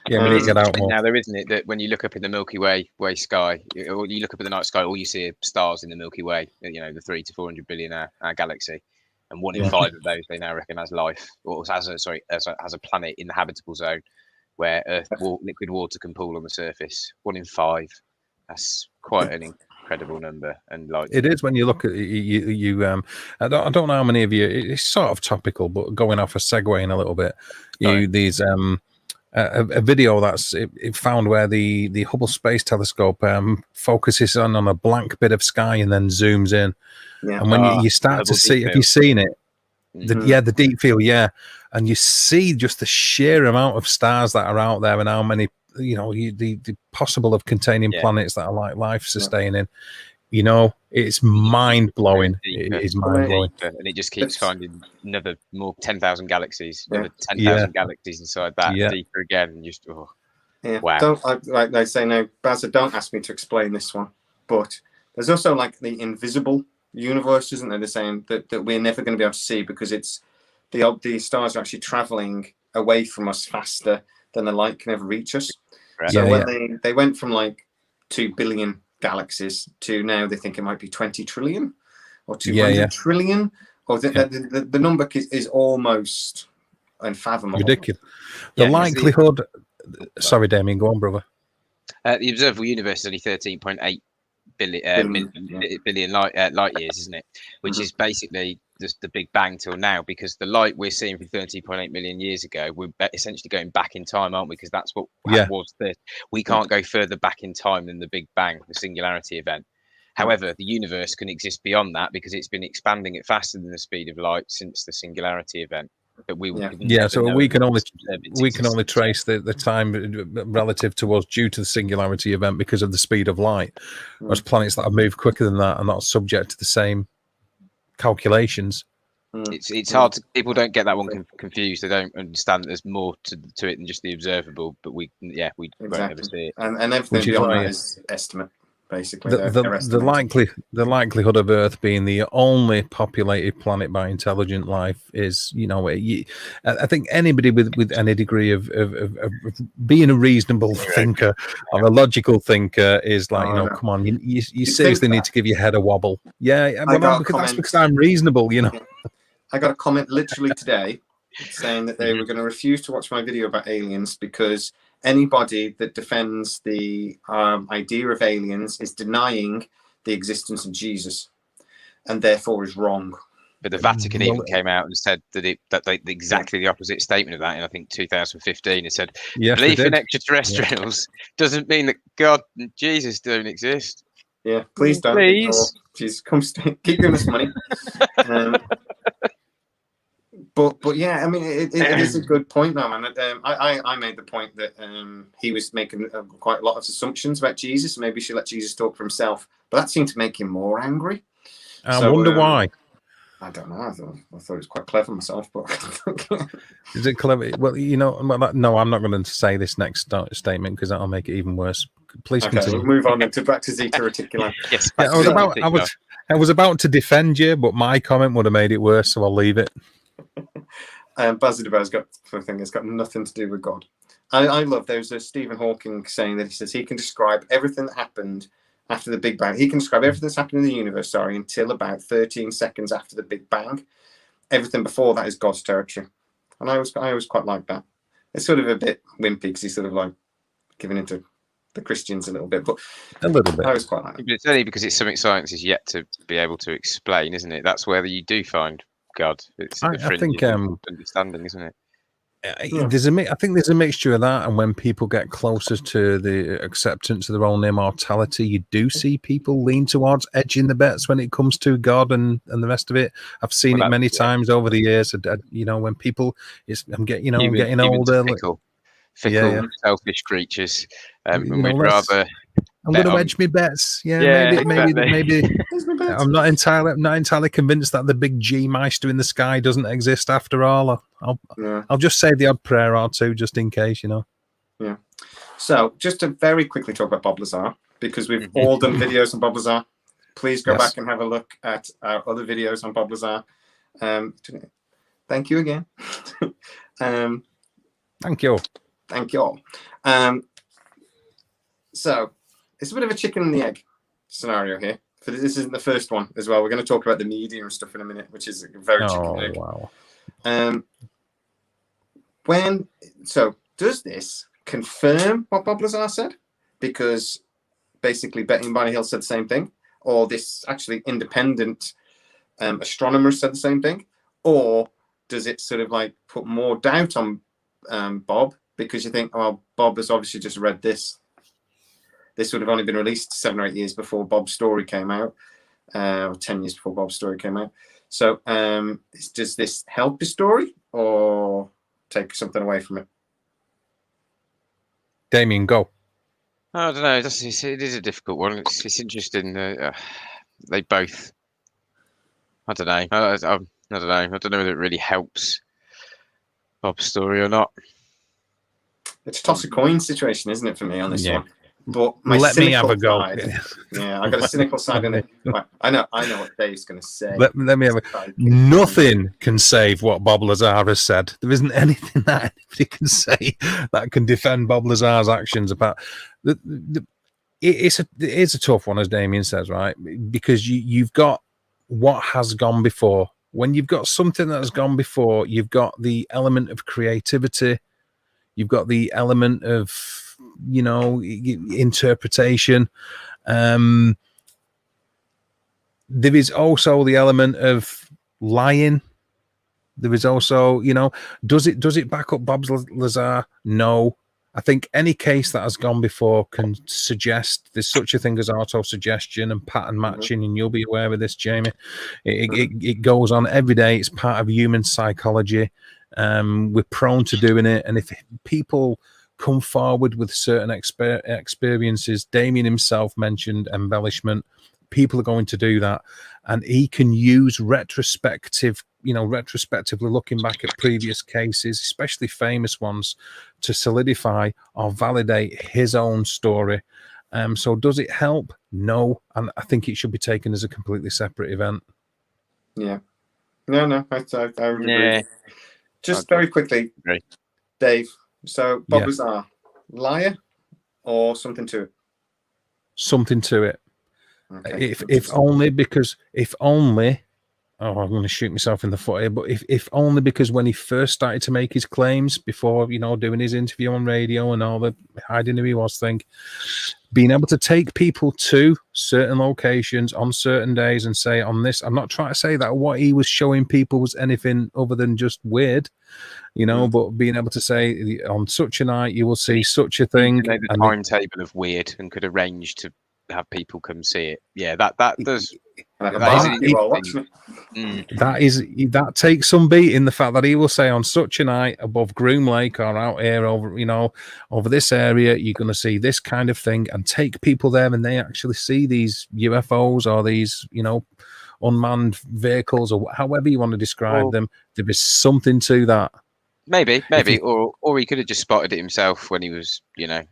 Yeah, we need to get out more. Now, there isn't it that when you look up in the Milky Way sky, or you look up at the night sky, all you see are stars in the Milky Way. You know, the 300 to 400 billion our galaxy, and 1 in 5 of those they now reckon has life, or has a planet in the habitable zone where liquid water can pool on the surface. 1 in 5. That's quite an incredible number, and like it is when you look at I don't know how many of you. It's sort of topical, but going off a segue in a little bit. These a video that's it found where the Hubble Space Telescope focuses on a blank bit of sky and then zooms in, and when you start to see, have you seen it? The deep field, and you see just the sheer amount of stars that are out there and how many the possible of containing planets that are like life sustaining. It's mind blowing. It is mind blowing, and it just keeps finding another more 10,000 galaxies, another 10,000 galaxies inside that, deeper again, and just wow. Like they say now, Bazza, don't ask me to explain this one, but there's also like the invisible universe, isn't there? They're saying that we're never going to be able to see because it's the stars are actually traveling away from us faster than the light can ever reach us. Right. So when they went from like 2 billion galaxies to now they think it might be 20 trillion or 200 trillion, or the number is almost unfathomable. Ridiculous. The likelihood. Sorry, Damien, go on, brother. The observable universe is only 13.8 billion light years, isn't it? Which is basically just the Big Bang till now, because the light we're seeing from 13.8 million years ago, we're essentially going back in time, aren't we? Because that's what was we can't go further back in time than the Big Bang, the singularity event. However, the universe can exist beyond that because it's been expanding at faster than the speed of light since the singularity event. But so we can only trace the time relative to us due to the singularity event because of the speed of light. Whereas planets that have moved quicker than that are not subject to the same calculations. It's hard to, people don't get that one confused. They don't understand that there's more to it than just the observable, but we won't ever see it. And everything beyond that is estimate. Basically, the likelihood of Earth being the only populated planet by intelligent life is, I think anybody with any degree of being a reasonable thinker or a logical thinker is like, come on, you seriously need to give your head a wobble. That's because I'm reasonable, I got a comment literally today saying that they were going to refuse to watch my video about aliens because anybody that defends the idea of aliens is denying the existence of Jesus, and therefore is wrong. But the Vatican even came out and said that exactly the opposite statement of that in, I think, 2015. It said, belief in extraterrestrials doesn't mean that God and Jesus don't exist. Yeah, please don't. Please. Jesus, keep giving us money. But yeah, I mean, it is a good point now, man. I made the point that he was making quite a lot of assumptions about Jesus. Maybe he should let Jesus talk for himself. But that seemed to make him more angry. I wonder why. I don't know. I thought it was quite clever myself, but Is it clever? Well, no, I'm not going to say this next statement because that'll make it even worse. Please okay, continue. we'll move on then back to Zeta Reticulum. Yes, Yeah, I was about to defend you, but my comment would have made it worse, so I'll leave it. Bazidabow's got the thing. It's got nothing to do with God. I love there's a Stephen Hawking saying that he says he can describe everything that happened after the Big Bang. He can describe everything that's happened in the universe, until about 13 seconds after the Big Bang. Everything before that is God's territory. And I always quite like that. It's sort of a bit wimpy because he's sort of like giving into the Christians a little bit, but a little bit. I always quite like it. But it's only because it's something science is yet to be able to explain, isn't it? That's where you do find God. It's I think understanding, isn't it? I think there's a mixture of that, and when people get closer to the acceptance of their own immortality, you do see people lean towards edging the bets when it comes to God and the rest of it. I've seen it many times over the years. When people, I'm getting older. Fickle, selfish creatures. We'd rather. I'm going to wedge my bets. Maybe. I'm not entirely convinced that the big G Meister in the sky doesn't exist after all. I'll just say the odd prayer or two just in case, Yeah. So just to very quickly talk about Bob Lazar, because we've all done videos on Bob Lazar. Please go back and have a look at our other videos on Bob Lazar. Thank you again. Thank you. Thank you all. So it's a bit of a chicken and the egg scenario here. This isn't the first one as well. We're going to talk about the media and stuff in a minute, which is very chicken and egg. Wow. Does this confirm what Bob Lazar said? Because basically Betty and Barney Hill said the same thing, or this actually independent astronomer said the same thing, or does it sort of like put more doubt on Bob because you think, oh, Bob has obviously just read this. This would have only been released 7 or 8 years before Bob's story came out, or 10 years before Bob's story came out. So does this help his story or take something away from it? Damien, go. I don't know. It is a difficult one. It's interesting. They both. I don't know. I don't know. I don't know whether it really helps Bob's story or not. It's a toss a coin situation, isn't it, for me on this one? But let me have a go. Yeah, I got a cynical side in it. I know what Dave's going to say. Let me have a. Nothing can save what Bob Lazar has said. There isn't anything that anybody can say that can defend Bob Lazar's actions. About it's a tough one, as Damien says, right? Because you've got what has gone before. When you've got something that has gone before, you've got the element of creativity. You've got the element of interpretation. There is also the element of lying. There is also, does it back up Bob Lazar? No. I think any case that has gone before can suggest there's such a thing as auto-suggestion and pattern matching, and you'll be aware of this, Jamie. It goes on every day. It's part of human psychology. We're prone to doing it, and if people come forward with certain experiences, Damien himself mentioned embellishment. People are going to do that, and he can use retrospectively looking back at previous cases, especially famous ones, to solidify or validate his own story. So does it help? No, and I think it should be taken as a completely separate event. Yeah. No, I would agree. Just very quickly, Dave. So Bob Lazar, liar or something to it? Something to it. Okay. If only because I'm going to shoot myself in the foot here, but if only because when he first started to make his claims before, doing his interview on radio and all the hiding who he was thing, being able to take people to certain locations on certain days and say on this, I'm not trying to say that what he was showing people was anything other than just weird, but being able to say on such a night, you will see such a thing. The timetable of weird and could arrange to have people come see it. Yeah, that does. That takes some beating. The fact that he will say on such a night above Groom Lake or out here over this area, you're going to see this kind of thing, and take people there and they actually see these UFOs or these unmanned vehicles, or however you want to describe them. There is something to that. Maybe, or he could have just spotted it himself when he was,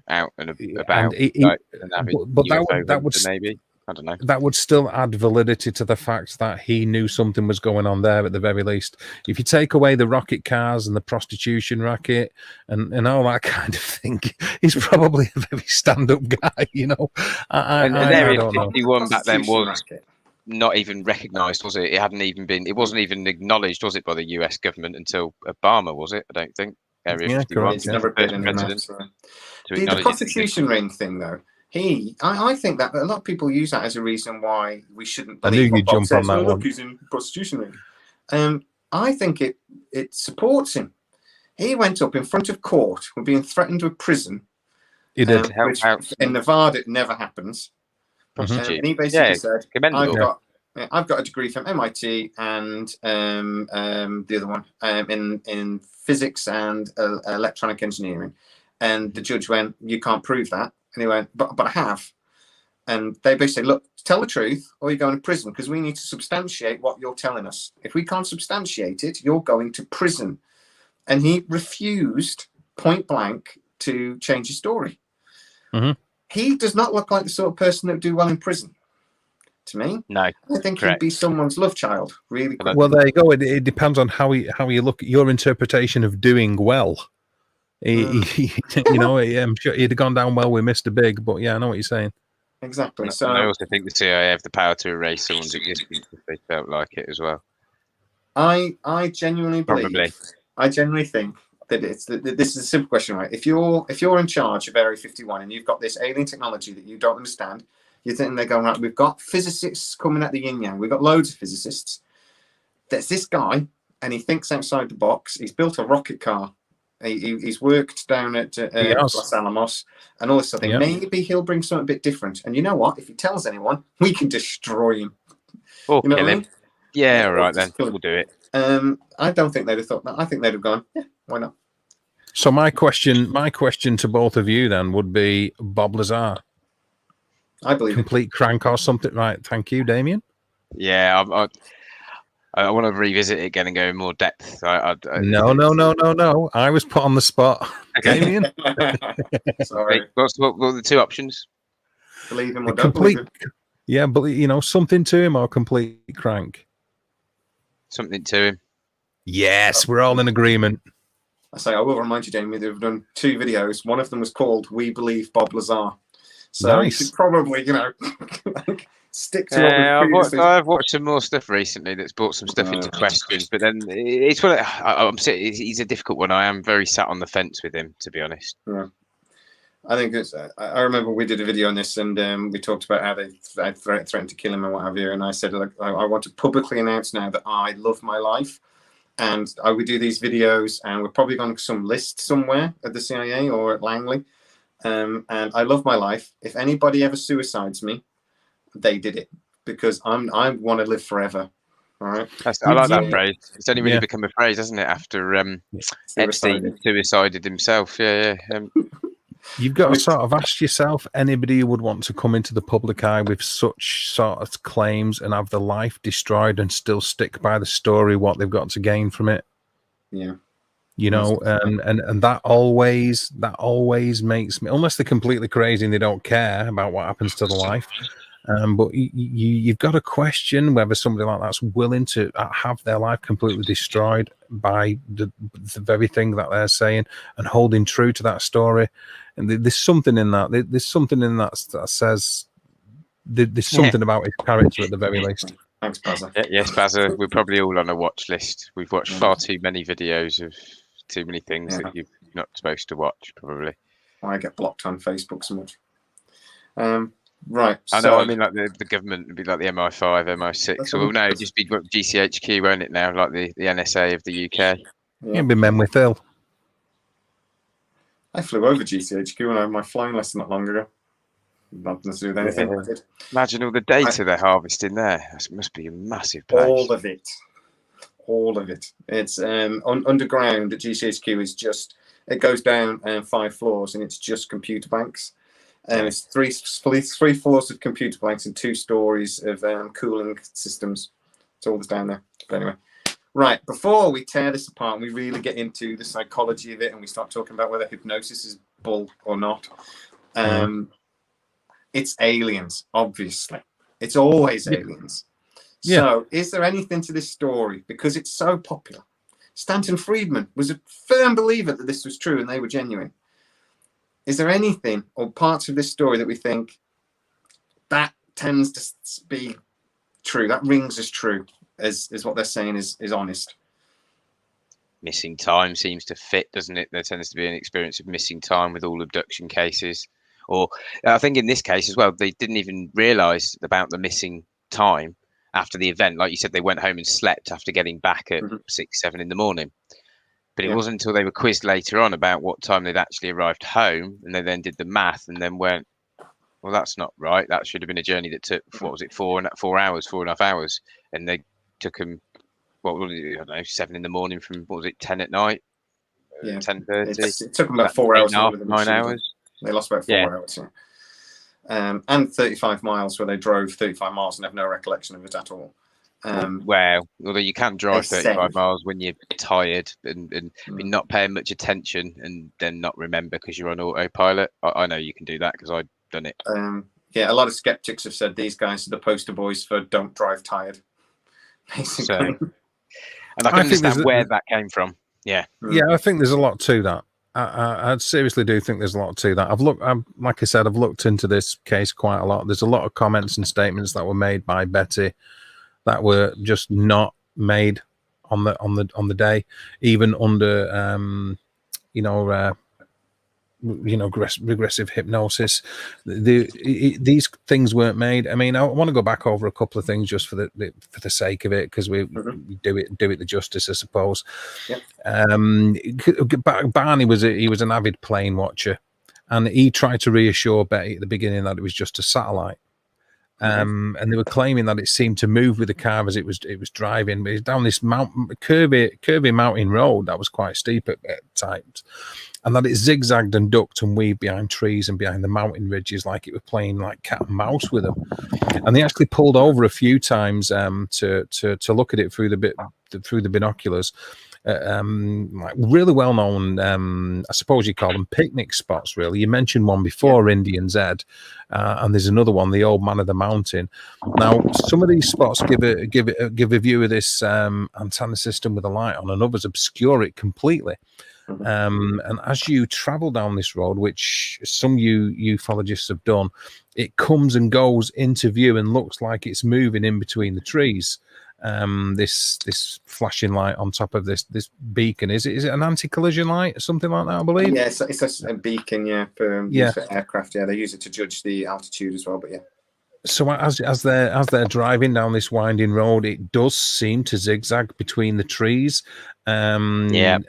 out and about. But that would maybe. I don't know. That would still add validity to the fact that he knew something was going on there at the very least. If you take away the rocket cars and the prostitution racket and all that kind of thing, he's probably a very stand-up guy, And I Area don't know. 51 back then was not even recognised, was it? It wasn't even acknowledged, was it, by the US government until Obama, was it? I don't think. Area 51. It's never been in the prostitution ring thing, though. I think that a lot of people use that as a reason why we shouldn't believe what Bob says. Look, he's in prostitution ring. I think it supports him. He went up in front of court with being threatened with prison. He did. Which in Nevada it never happens. And he basically said, I've got a degree from MIT and the other one in physics and electronic engineering. And the judge went, you can't prove that. And he went, but I have. And they basically said, look, tell the truth or you're going to prison because we need to substantiate what you're telling us. If we can't substantiate it, you're going to prison. And he refused point blank to change his story. He does not look like the sort of person that would do well in prison. To me, no, I think he'd be someone's love child. Really quickly. Well, there you go. It depends on how you look at your interpretation of doing well. I'm sure he'd have gone down well with Mr. Big, but yeah, I know what you're saying. Exactly. So I also think the CIA have the power to erase someone's existence if they felt like it as well. I genuinely believe. I genuinely think that this is a simple question, right? If you're in charge of Area 51 and you've got this alien technology that you don't understand, you think they're going, right, we've got physicists coming at the yin yang. We've got loads of physicists. There's this guy, and he thinks outside the box. He's built a rocket car. He's worked down at Los Alamos and all this sort of thing. Yep. Maybe he'll bring something a bit different. And you know what? If he tells anyone, we can destroy him. Or kill him. Yeah, all right then. We'll do it. I don't think they'd have thought that. I think they'd have gone, yeah, why not? So my question to both of you then would be Bob Lazar. I believe complete crank or something, right? Thank you, Damien. Yeah, I want to revisit it again and go in more depth. No. I was put on the spot, Damien. Sorry. What were the two options? Believe him or don't believe him. Yeah, but something to him or complete crank. Something to him. Yes, we're all in agreement. I will remind you, Damien, they've done 2 videos. One of them was called "We Believe Bob Lazar." So nice. You should probably, stick to I've watched some more stuff recently that's brought some stuff into question, but then it's he's a difficult one. I am very sat on the fence with him, to be honest. Yeah. I think I remember we did a video on this and we talked about how they threatened to kill him and what have you. And I said, look, I want to publicly announce now that I love my life. And I would do these videos and we're probably going to some list somewhere at the CIA or at Langley. And I love my life. If anybody ever suicides me, they did it because I want to live forever. All right. I like that phrase. It's only really become a phrase, hasn't it? After Epstein suicided himself. Yeah. You've got to sort of ask yourself, anybody who would want to come into the public eye with such sort of claims and have their life destroyed and still stick by the story, what they've got to gain from it. Yeah. And that always makes me, unless they're completely crazy and they don't care about what happens to the life. But you've got to question whether somebody like that's willing to have their life completely destroyed by the very thing that they're saying and holding true to that story. And there's something in that. There's something in that says there's something about his character at the very least. Thanks, Bazza. Yes, Bazza. We're probably all on a watch list. We've watched far too many videos of too many things that you're not supposed to watch, probably. I get blocked on Facebook so much. Right. I know. I mean, like the government would be like the MI5, MI6. Well, no, it'd just be GCHQ, won't it? Now, like the NSA of the UK. It'd be men with Hill. I flew over GCHQ when I had my flying lesson not long ago. Nothing to do with anything. Yeah. Imagine all the data they're harvesting there. It must be a massive place. All of it. It's underground at GCHQ is just, it goes down 5 floors and it's just computer banks. It's three floors of computer banks and 2 stories of cooling systems. It's all that's down there. But anyway, right, before we tear this apart and we really get into the psychology of it and we start talking about whether hypnosis is bull or not, it's aliens, obviously. It's always aliens. Yeah. So is there anything to this story? Because it's so popular. Stanton Friedman was a firm believer that this was true and they were genuine. Is there anything or parts of this story that we think that tends to be true, that rings as true as what they're saying is honest? Missing time seems to fit, doesn't it? There tends to be an experience of missing time with all abduction cases. Or I think in this case as well, they didn't even realise about the missing time after the event. Like you said, they went home and slept after getting back at 6, 7 in the morning. But it wasn't until they were quizzed later on about what time they'd actually arrived home, and they then did the math and then went, well, that's not right. That should have been a journey that took, what was it, 4.5 hours. And they took them, what was it, I don't know, 7 in the morning from, what was it, 10 at night? Yeah. 10:30? It took them about 4 hours. 9 hours. They lost about 4 hours. Yeah. And 35 miles where they drove 35 miles and have no recollection of it at all. Well, although you can drive 35 miles when you're tired and not paying much attention and then not remember because you're on autopilot. I know you can do that because I've done it. Yeah, a lot of skeptics have said these guys are the poster boys for don't drive tired. Basically. So, and I can understand where that came from. Yeah. Yeah, I think there's a lot to that. I seriously do think there's a lot to that. Like I said, I've looked into this case quite a lot. There's a lot of comments and statements that were made by Betty that were just not made on the day, even under regressive hypnosis. These things weren't made. I mean, I want to go back over a couple of things just for the sake of it, because we do it the justice, I suppose. Yep. Barney was an avid plane watcher, and he tried to reassure Betty at the beginning that it was just a satellite. And they were claiming that it seemed to move with the car as it was driving. But it was down this curvy mountain road that was quite steep at times, and that it zigzagged and ducked and weaved behind trees and behind the mountain ridges like it was playing like cat and mouse with them. And they actually pulled over a few times to look at it through the binoculars. Like really well known, I suppose you call them picnic spots. Really, you mentioned one before, Indian's Head, and there's another one, the Old Man of the Mountain. Now, some of these spots give a view of this antenna system with a light on, and others obscure it completely. And as you travel down this road, which some ufologists have done, it comes and goes into view and looks like it's moving in between the trees. This flashing light on top of this beacon, is it an anti-collision light or something like that, I believe? Yeah, it's a beacon, for aircraft. Yeah, they use it to judge the altitude as well, but yeah. So as they're driving down this winding road, it does seem to zigzag between the trees. Altitude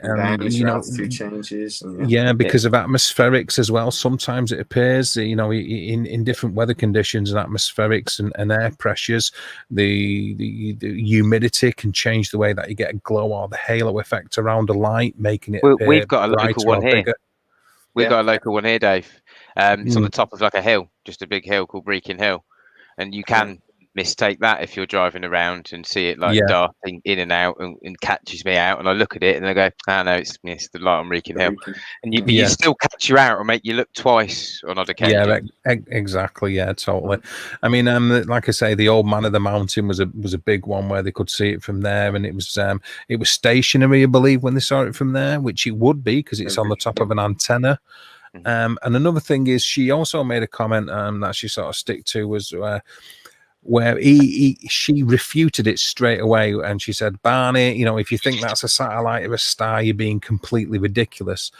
changes. Because of atmospherics as well. Sometimes it appears, in different weather conditions and atmospherics and air pressures, the humidity can change the way that you get a glow or the halo effect around a light, making it. We've got a local one here. We've got a local one here, Dave. It's on the top of like a hill, just a big hill called Breaking Hill. And you can mistake that if you're driving around and see it like darting in and out and catches me out. And I look at it and I go, no, it's the light on Breaking Hill. And you still catch you out or make you look twice on odd occasions. Yeah, exactly. Yeah, totally. I mean, like I say, the Old Man of the Mountain was a big one where they could see it from there. And it was stationary, I believe, when they saw it from there, which it would be because it's on the top of an antenna. And another thing is, she also made a comment that she sort of stick to was where she refuted it straight away, and she said, Barney, if you think that's a satellite or a star, you're being completely ridiculous.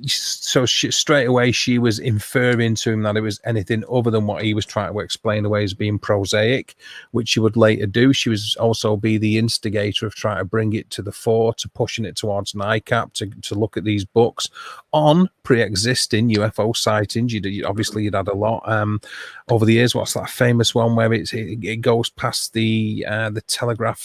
So straight away she was inferring to him that it was anything other than what he was trying to explain away as being prosaic, which she would later do. She was also be the instigator of trying to bring it to the fore, to pushing it towards NICAP to look at these books on pre-existing UFO sightings. You'd had a lot over the years. What's that famous one where it goes past the telegraph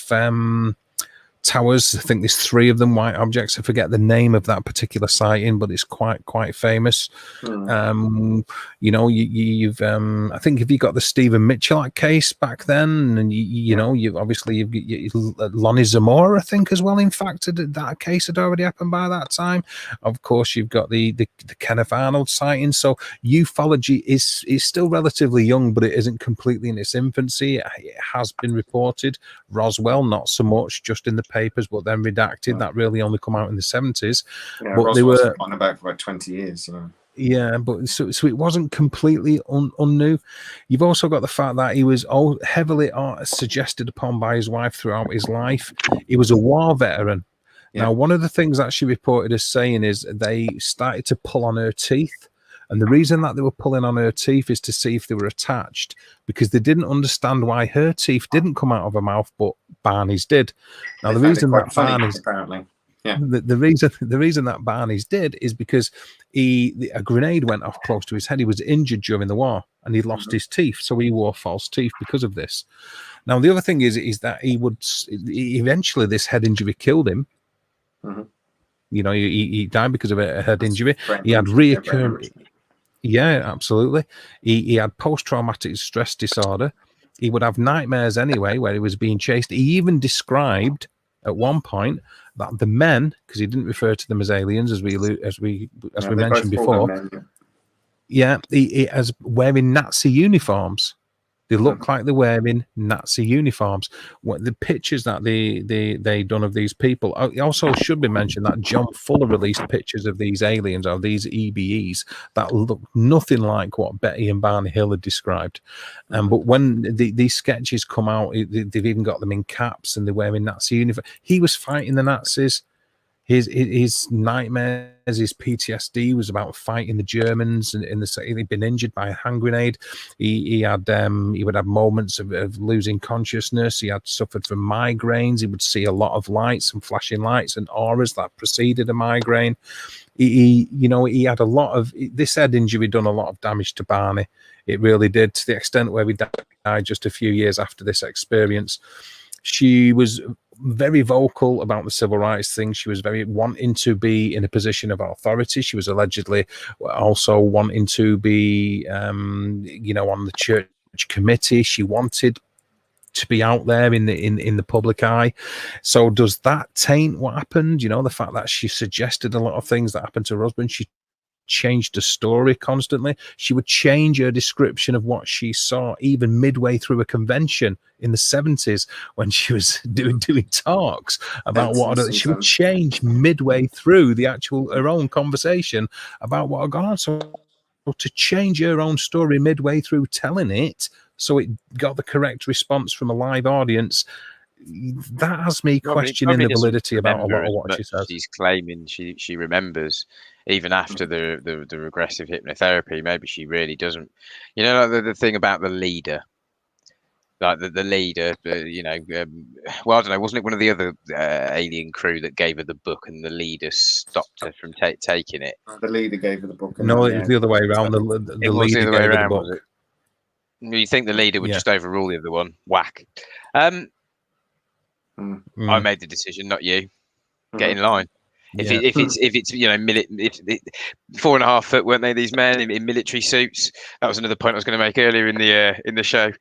towers. I think there's 3 of them, white objects. I forget the name of that particular sighting, but it's quite famous. You know, you've I think if you got the Stephen Mitchell case back then, and you've Lonnie Zamora, I think, as well. In fact, that case had already happened by that time. Of course, you've got the Kenneth Arnold sighting. So ufology is still relatively young, but it isn't completely in its infancy. It has been reported. Roswell, not so much, just in the papers, but then redacted. That really only come out in the 70s. Yeah, but they were on about for about 20 years. Yeah, but so it wasn't completely unnew. You've also got the fact that he was heavily suggested upon by his wife throughout his life. He was a war veteran. Yeah. Now, one of the things that she reported as saying is they started to pull on her teeth. And the reason that they were pulling on her teeth is to see if they were attached, because they didn't understand why her teeth didn't come out of her mouth, but Barney's did. Now, the reason that Barney's... apparently. Yeah. The reason that Barney's did is because a grenade went off close to his head. He was injured during the war and he lost his teeth, so he wore false teeth because of this. Now the other thing is that eventually this head injury killed him. You know, he died because of a head injury. He had reoccurring. Yeah, absolutely. He had post-traumatic stress disorder. He would have nightmares anyway, where he was being chased. He even described at one point that the men, because he didn't refer to them as aliens, as we mentioned before, he as wearing Nazi uniforms. They look like they're wearing Nazi uniforms. What the pictures that they done of these people. It also should be mentioned that John Fuller released pictures of these aliens, or these EBEs, that look nothing like what Betty and Barney Hill had described. But when these sketches come out, they've even got them in caps and they're wearing Nazi uniforms. He was fighting the Nazis. His nightmares, his PTSD was about fighting the Germans, and he'd been injured by a hand grenade. He would have moments of losing consciousness. He had suffered from migraines. He would see a lot of lights and flashing lights and auras that preceded a migraine. He had a lot of this head injury done a lot of damage to Barney. It really did, to the extent where he died just a few years after this experience. She was very vocal about the civil rights thing. She was very wanting to be in a position of authority. She was allegedly also wanting to be, on the church committee. She wanted to be out there in the public eye. So does that taint what happened? You know, the fact that she suggested a lot of things that happened to her husband. She changed the story constantly. She would change her description of what she saw even midway through a convention in the 70s when she was doing talks about she would change midway through her own conversation about what had gone on. So to change her own story midway through telling it so it got the correct response from a live audience, that has me questioning the validity about a lot of what she says. She's claiming she remembers, even after the regressive hypnotherapy. Maybe she really doesn't. You know, like the thing about the leader, like the leader. Well, I don't know. Wasn't it one of the other alien crew that gave her the book, and the leader stopped her from taking it? The leader gave her the book. No, it was the other way around. The leader gave her the book. You think the leader would just overrule the other one? Whack. I made the decision, not you. Get in line. If it's 4.5 foot, weren't they? These men in military suits. That was another point I was going to make earlier in the show.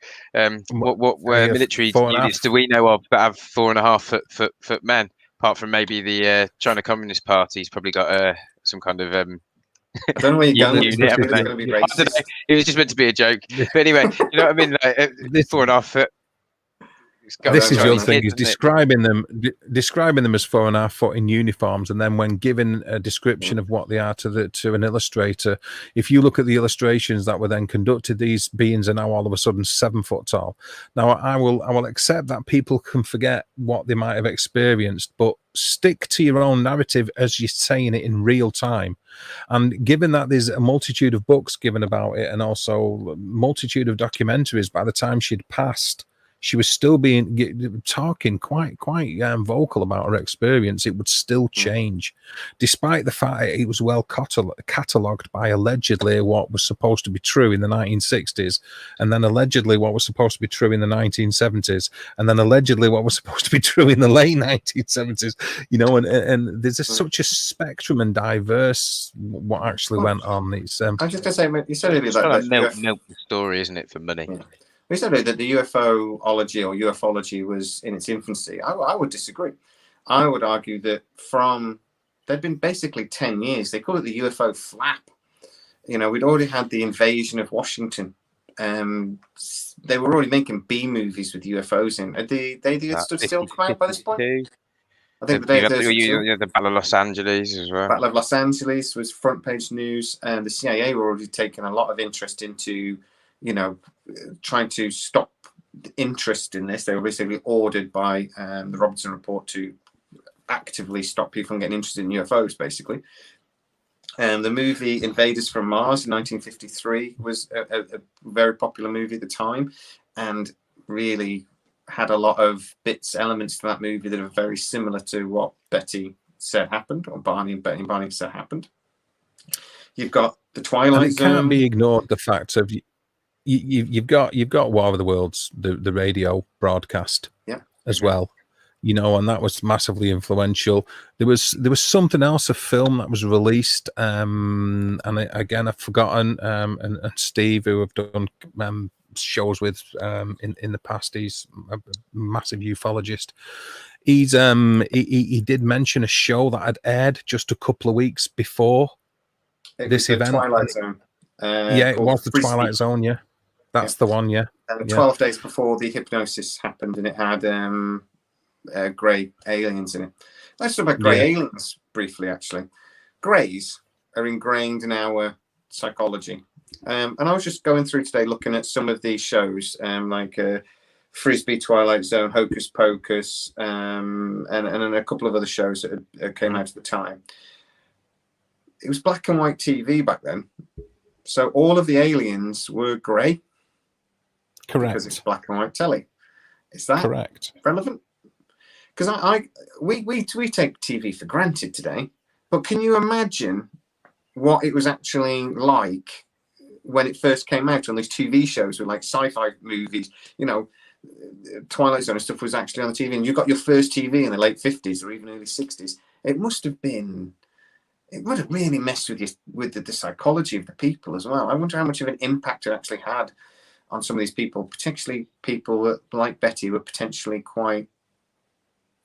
What military units do we know of that have 4.5 foot men? Apart from maybe the China Communist Party's probably got some kind of. I don't know where you're going. It's going to be racist. It was just meant to be a joke. But anyway, you know what I mean? Like, 4.5 foot. This is your thing, is describing them as 4.5 foot in uniforms, and then when given a description of what they are to an illustrator, if you look at the illustrations that were then conducted, these beings are now all of a sudden 7 foot tall. Now I will accept that people can forget what they might have experienced, but stick to your own narrative as you're saying it in real time. And given that there's a multitude of books given about it, and also a multitude of documentaries, by the time she'd passed, she was still talking quite vocal about her experience. It would still change, despite the fact it was well catalogued by allegedly what was supposed to be true in the 1960s, and then allegedly what was supposed to be true in the 1970s, and then allegedly what was supposed to be true in the late 1970s. You know, and there's such a spectrum and diverse what actually went on. It's I'm just gonna say, you said earlier It's trying to that milk the story, isn't it, for money? yeah. We said earlier that the UFOlogy or ufology was in its infancy. I would disagree. I would argue that there'd been basically 10 years. They call it the UFO flap. You know, we'd already had the invasion of Washington. They were already making B movies with UFOs in. They stood still quiet by this point. I think the Battle of Los Angeles as well. Battle of Los Angeles was front page news, and the CIA were already taking a lot of interest into, you know, trying to stop interest in this. They were basically ordered by the Robertson Report to actively stop people from getting interested in UFOs, basically. The movie Invaders from Mars in 1953 was a very popular movie at the time, and really had a lot of elements to that movie that are very similar to what Betty said happened, or Betty and Barney said happened. You've got the Twilight Zone. It can't be ignored the fact of you've got War of the Worlds, the radio broadcast, as well. You know, and that was massively influential. There was something else, a film that was released, and again I've forgotten. And Steve, who have done shows with in the past, he's a massive ufologist. He did mention a show that had aired just a couple of weeks before this event. Twilight Zone. It was the Frisbee. Twilight Zone. Yeah, that's the one. Yeah, 12 days before the hypnosis happened, and it had grey aliens in it. Let's talk about grey aliens briefly. Actually, greys are ingrained in our psychology. And I was just going through today looking at some of these shows, like Frisbee, Twilight Zone, Hocus Pocus, and a couple of other shows that came out at the time. It was black and white TV back then. So all of the aliens were grey. Correct. Because it's black and white telly. Is that correct? Relevant? Because we take TV for granted today, but can you imagine what it was actually like when it first came out on these TV shows with like sci-fi movies? You know, Twilight Zone and stuff was actually on the TV, and you got your first TV in the late 50s or even early 60s. It must have really messed with the psychology of the people as well. I wonder how much of an impact it actually had on some of these people, particularly people that, like Betty, were potentially quite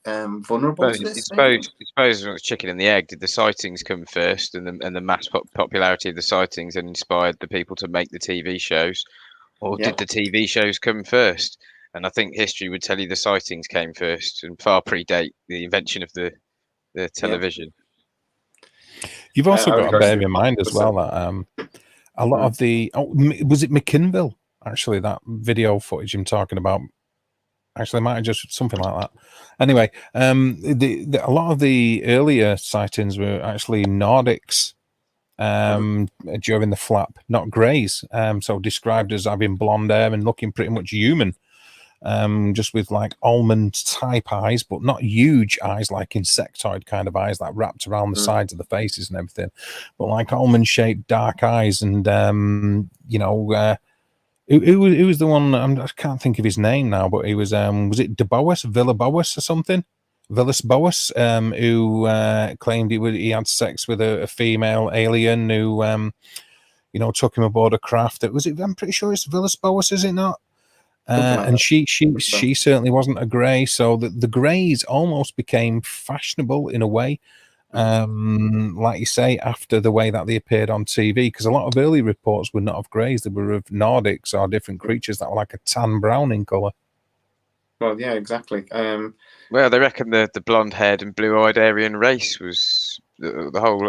vulnerable to this. I suppose it was chicken and the egg. Did the sightings come first, and the mass popularity of the sightings and inspired the people to make the TV shows, or did the TV shows come first? And I think history would tell you the sightings came first and far predate the invention of the television. You've also got to bear in mind as well that a lot of was it McKinville, actually, that video footage I'm talking about? Actually, it might have just something like that. Anyway, a lot of the earlier sightings were actually Nordics during the flap, not greys. So described as having blonde hair and looking pretty much human, just with like almond type eyes, but not huge eyes like insectoid kind of eyes that wrapped around the sides of the faces and everything, but like almond shaped dark eyes. And who was the one? I can't think of his name now, but he was it De Bois, Villa Boas or something? Villas Boas, who claimed he had sex with a female alien who, took him aboard a craft. I'm pretty sure it's Villas Boas, is it not? And she certainly wasn't a grey. So the greys almost became fashionable in a way. Like you say, after the way that they appeared on TV, because a lot of early reports were not of greys, they were of Nordics or different creatures that were like a tan brown in colour. Well, yeah, exactly. Well, they reckon the blonde-haired and blue-eyed Aryan race was the whole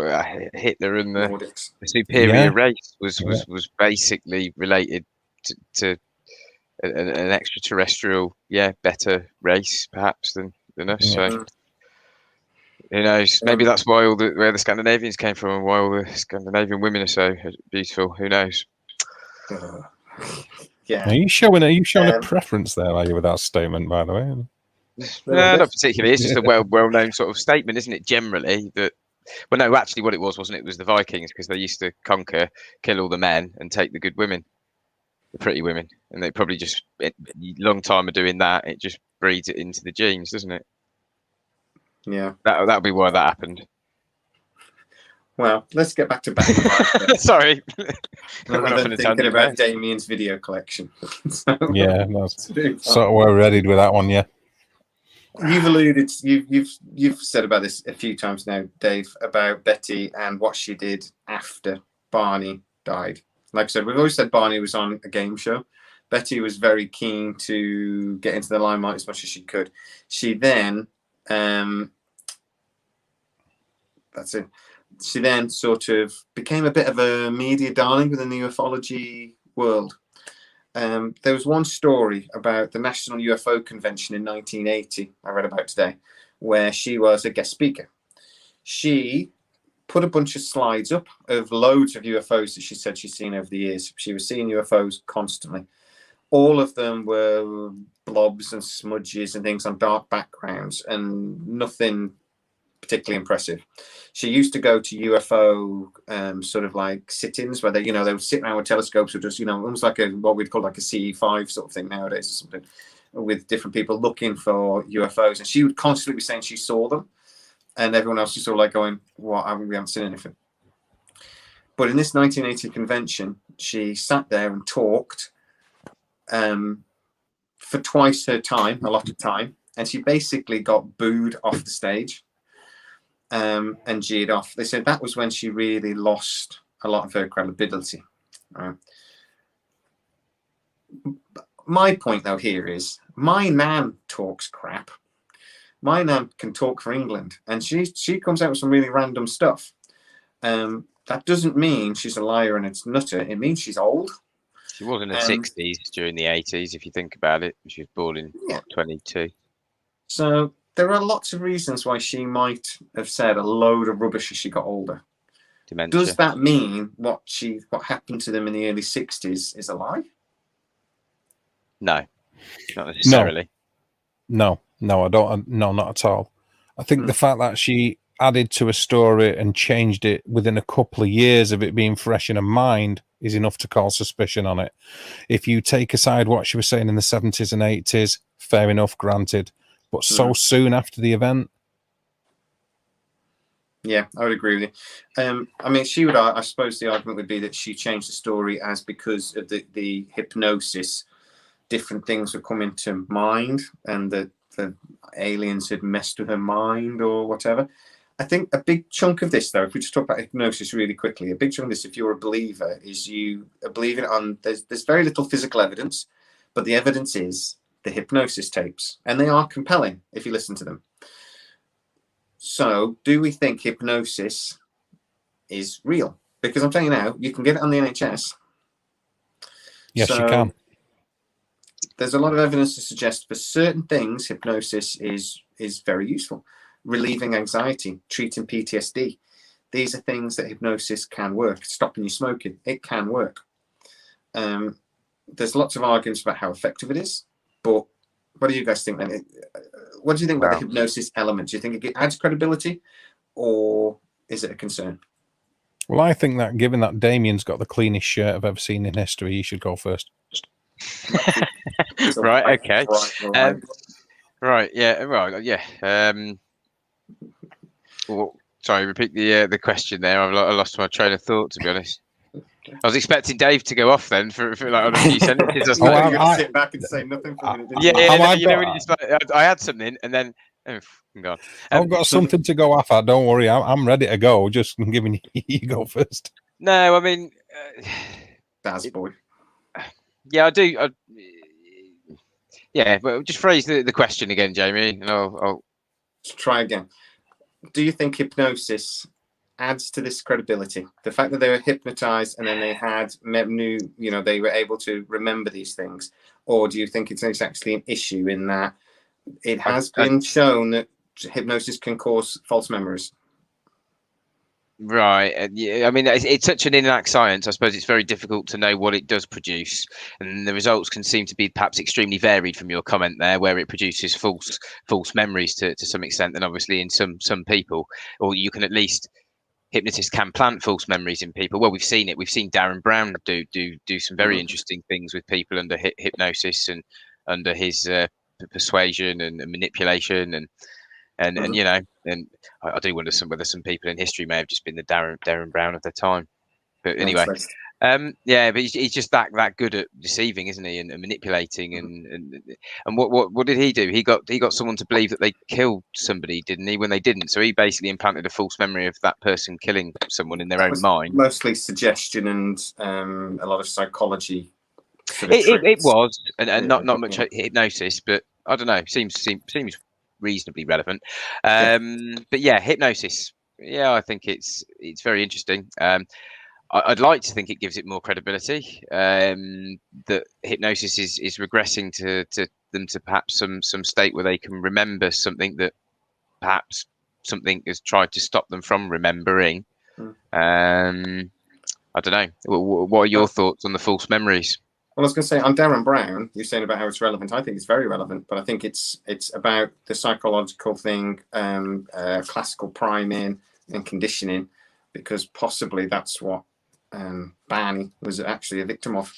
Hitler and the superior race was basically related to an extraterrestrial, better race perhaps than us. So. Who knows? Maybe that's why where the Scandinavians came from and why all the Scandinavian women are so beautiful. Who knows? Yeah. Are you showing a Um, preference there, are you, with that statement, by the way? No, not particularly. It's just a well-known sort of statement, isn't it? Generally, that. Well, no, actually, what it was, wasn't it? It was the Vikings, because they used to conquer, kill all the men, and take the good women, the pretty women, and they probably just long time of doing that. It just breeds it into the genes, doesn't it? Yeah. That'll be why that happened. Well, let's get back to Betty and Barney. Sorry, Rather than thinking about Damien's video collection. So, Yeah, that's sort of where we're headed with that one. Yeah. You've alluded, you've said about this a few times now, Dave, about Betty and what she did after Barney died. Like I said, we've always said Barney was on a game show. Betty was very keen to get into the limelight as much as she could. She then, that's it. She then sort of became a bit of a media darling within the ufology world. There was one story about the National UFO Convention in 1980, I read about today, where she was a guest speaker. She put a bunch of slides up of loads of UFOs that she said she'd seen over the years. She was seeing UFOs constantly. All of them were blobs and smudges and things on dark backgrounds and nothing particularly impressive. She used to go to UFO sort of like sit-ins where they would sit around with telescopes or just, almost like what we'd call like a CE5 sort of thing nowadays or something, with different people looking for UFOs. And she would constantly be saying she saw them. And everyone else was sort of like going, what, we haven't seen anything. But in this 1980 convention, she sat there and talked for twice her time, a lot of time. And she basically got booed off the stage. And jeered off. They said that was when she really lost a lot of her credibility. My point, though, here is my nan talks crap. My nan can talk for England, and she comes out with some really random stuff. That doesn't mean she's a liar and it's nutter. It means she's old. She was in the 60s during the 80s, if you think about it. She was born in 22. So there are lots of reasons why she might have said a load of rubbish as she got older. Dementia. Does that mean what happened to them in the early 60s is a lie? No, not necessarily. No, I don't. No, not at all. I think the fact that she added to a story and changed it within a couple of years of it being fresh in her mind is enough to call suspicion on it. If you take aside what she was saying in the 70s and 80s, fair enough, granted. But so soon after the event? Yeah, I would agree with you. I mean, I suppose the argument would be that she changed the story as because of the hypnosis, different things were coming to mind and that the aliens had messed with her mind or whatever. I think a big chunk of this, though, if we just talk about hypnosis really quickly, a big chunk of this, if you're a believer, is you are believing on, there's very little physical evidence, but the evidence is the hypnosis tapes, and they are compelling if you listen to them. So do we think hypnosis is real? Because I'm telling you now, you can get it on the NHS. Yes, you can. There's a lot of evidence to suggest for certain things hypnosis is very useful. Relieving anxiety, treating PTSD. These are things that hypnosis can work. Stopping you smoking, it can work. There's lots of arguments about how effective it is. But what do you guys think then? What do you think about the hypnosis element? Do you think it adds credibility or is it a concern? Well, I think that given that Damien's got the cleanest shirt I've ever seen in history, he should go first. Right, okay. Right, yeah, right, yeah. Well, sorry, repeat the question there. I lost my train of thought, to be honest. I was expecting Dave to go off then for like on a few sentences. You're going to sit back and say nothing for a minute. When you just like, I had something and then gone. I've got something to go off at. Don't worry, I'm ready to go. Just giving you go first. No, I mean, that's boy. Yeah, I do. Yeah, but just phrase the question again, Jamie, and I'll try again. Do you think hypnosis adds to this credibility? The fact that they were hypnotized and then they had they were able to remember these things, or do you think it's actually an issue in that it has been shown that hypnosis can cause false memories? Right. Yeah, I mean, it's such an inact science. I suppose it's very difficult to know what it does produce, and the results can seem to be perhaps extremely varied from your comment there, where it produces false memories to some extent, and obviously in some people, or you can at least hypnotists can plant false memories in people. Well, we've seen it. We've seen Darren Brown do some very interesting things with people under hypnosis and under his persuasion and manipulation and you know, and I do wonder whether some people in history may have just been the Darren Brown of their time. But anyway, yeah, but he's just that good at deceiving, isn't he, and manipulating, and what did he do? He got someone to believe that they killed somebody, didn't he? When they didn't, so he basically implanted a false memory of that person killing someone in their own mind. Mostly suggestion and a lot of psychology. It was, and not much hypnosis, but I don't know. Seems reasonably relevant. But yeah, hypnosis. Yeah, I think it's very interesting. I'd like to think it gives it more credibility. That hypnosis is regressing to them to perhaps some state where they can remember something that perhaps something has tried to stop them from remembering. I don't know. What are your thoughts on the false memories? Well, I was going to say on Darren Brown, you're saying about how it's relevant. I think it's very relevant, but I think it's about the psychological thing, classical priming and conditioning, because possibly that's what Barney was actually a victim of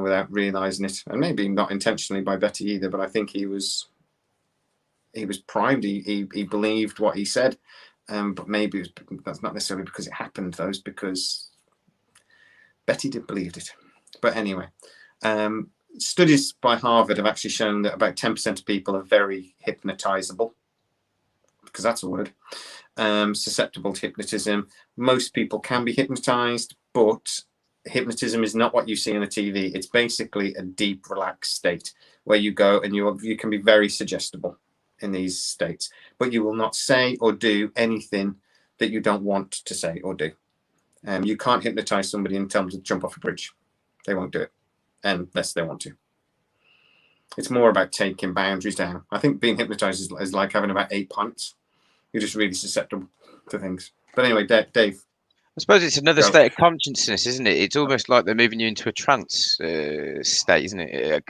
without realizing it, and maybe not intentionally by Betty either. But I think he was primed. He believed what he said, but maybe that's not necessarily because it happened. Those because Betty did believe it. But anyway, studies by Harvard have actually shown that about 10% of people are very hypnotizable, because that's a word, susceptible to hypnotism. Most people can be hypnotized, but hypnotism is not what you see on the TV. It's basically a deep, relaxed state where you go and you can be very suggestible in these states, but you will not say or do anything that you don't want to say or do. You can't hypnotize somebody and tell them to jump off a bridge. They won't do it unless they want to. It's more about taking boundaries down. I think being hypnotized is like having about 8 pints. You're just really susceptible to things. But anyway, Dave. I suppose it's another state of consciousness, isn't it? It's almost like they're moving you into a trance state, isn't it?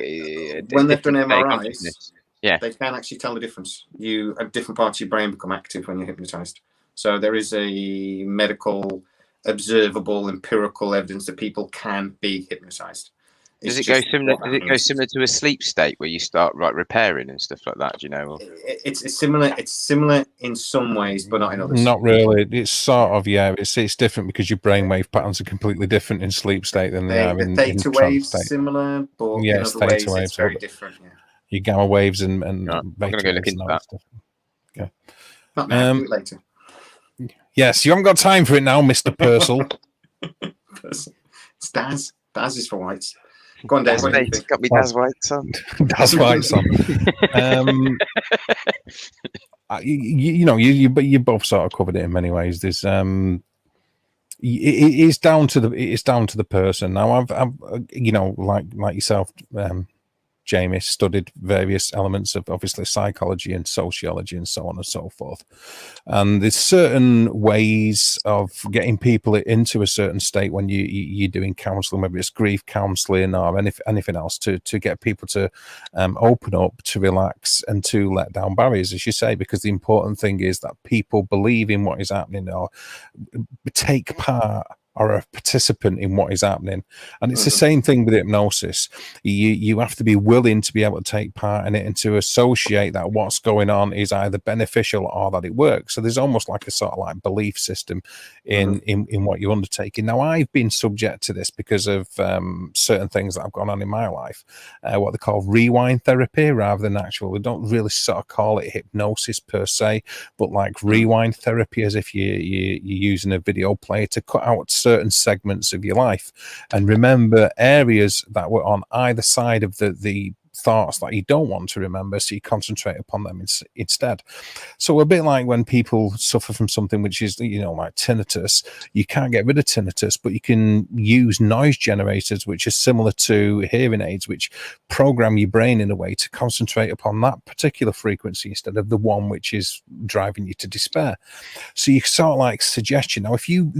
When they've done MRIs, yeah, they can actually tell the difference. A different parts of your brain become active when you're hypnotized. So there is a medical, observable, empirical evidence that people can be hypnotized. Does it go similar to a sleep state where you start repairing and stuff like that? Do you know? Or? It's similar. It's similar in some ways, but not in others. Not really. It's sort of It's different because your brainwave patterns are completely different in sleep state than they are in theta waves. State. Similar, but yeah, in it's other theta ways, it's very different. Yeah. Your gamma waves and I'm going to go look into that. Stuff. Okay. Not now. Do it later. Yes, you haven't got time for it now, Mr. Purcell. It's Daz. Daz is for whites. Go on, Dave. Got me Daz Whites on. Daz Whites on. You both sort of covered it in many ways. There's it is down to the person. Now I've like yourself, Jamie, studied various elements of obviously psychology and sociology and so on and so forth. And there's certain ways of getting people into a certain state when you're doing counselling, whether it's grief counselling or anything else, to get people to open up, to relax, and to let down barriers, as you say, because the important thing is that people believe in what is happening or take part or a participant in what is happening. And it's the same thing with hypnosis. You have to be willing to be able to take part in it and to associate that what's going on is either beneficial or that it works. So there's almost like a sort of like belief system in what you're undertaking. Now, I've been subject to this because of certain things that have gone on in my life, what they call rewind therapy rather than actual. We don't really sort of call it hypnosis per se, but like rewind therapy, as if you're using a video player to cut out certain segments of your life and remember areas that were on either side of the thoughts that you don't want to remember, so you concentrate upon them instead. So a bit like when people suffer from something which is, like tinnitus, you can't get rid of tinnitus, but you can use noise generators, which are similar to hearing aids, which program your brain in a way to concentrate upon that particular frequency instead of the one which is driving you to despair. So you sort of like suggestion. Now, if you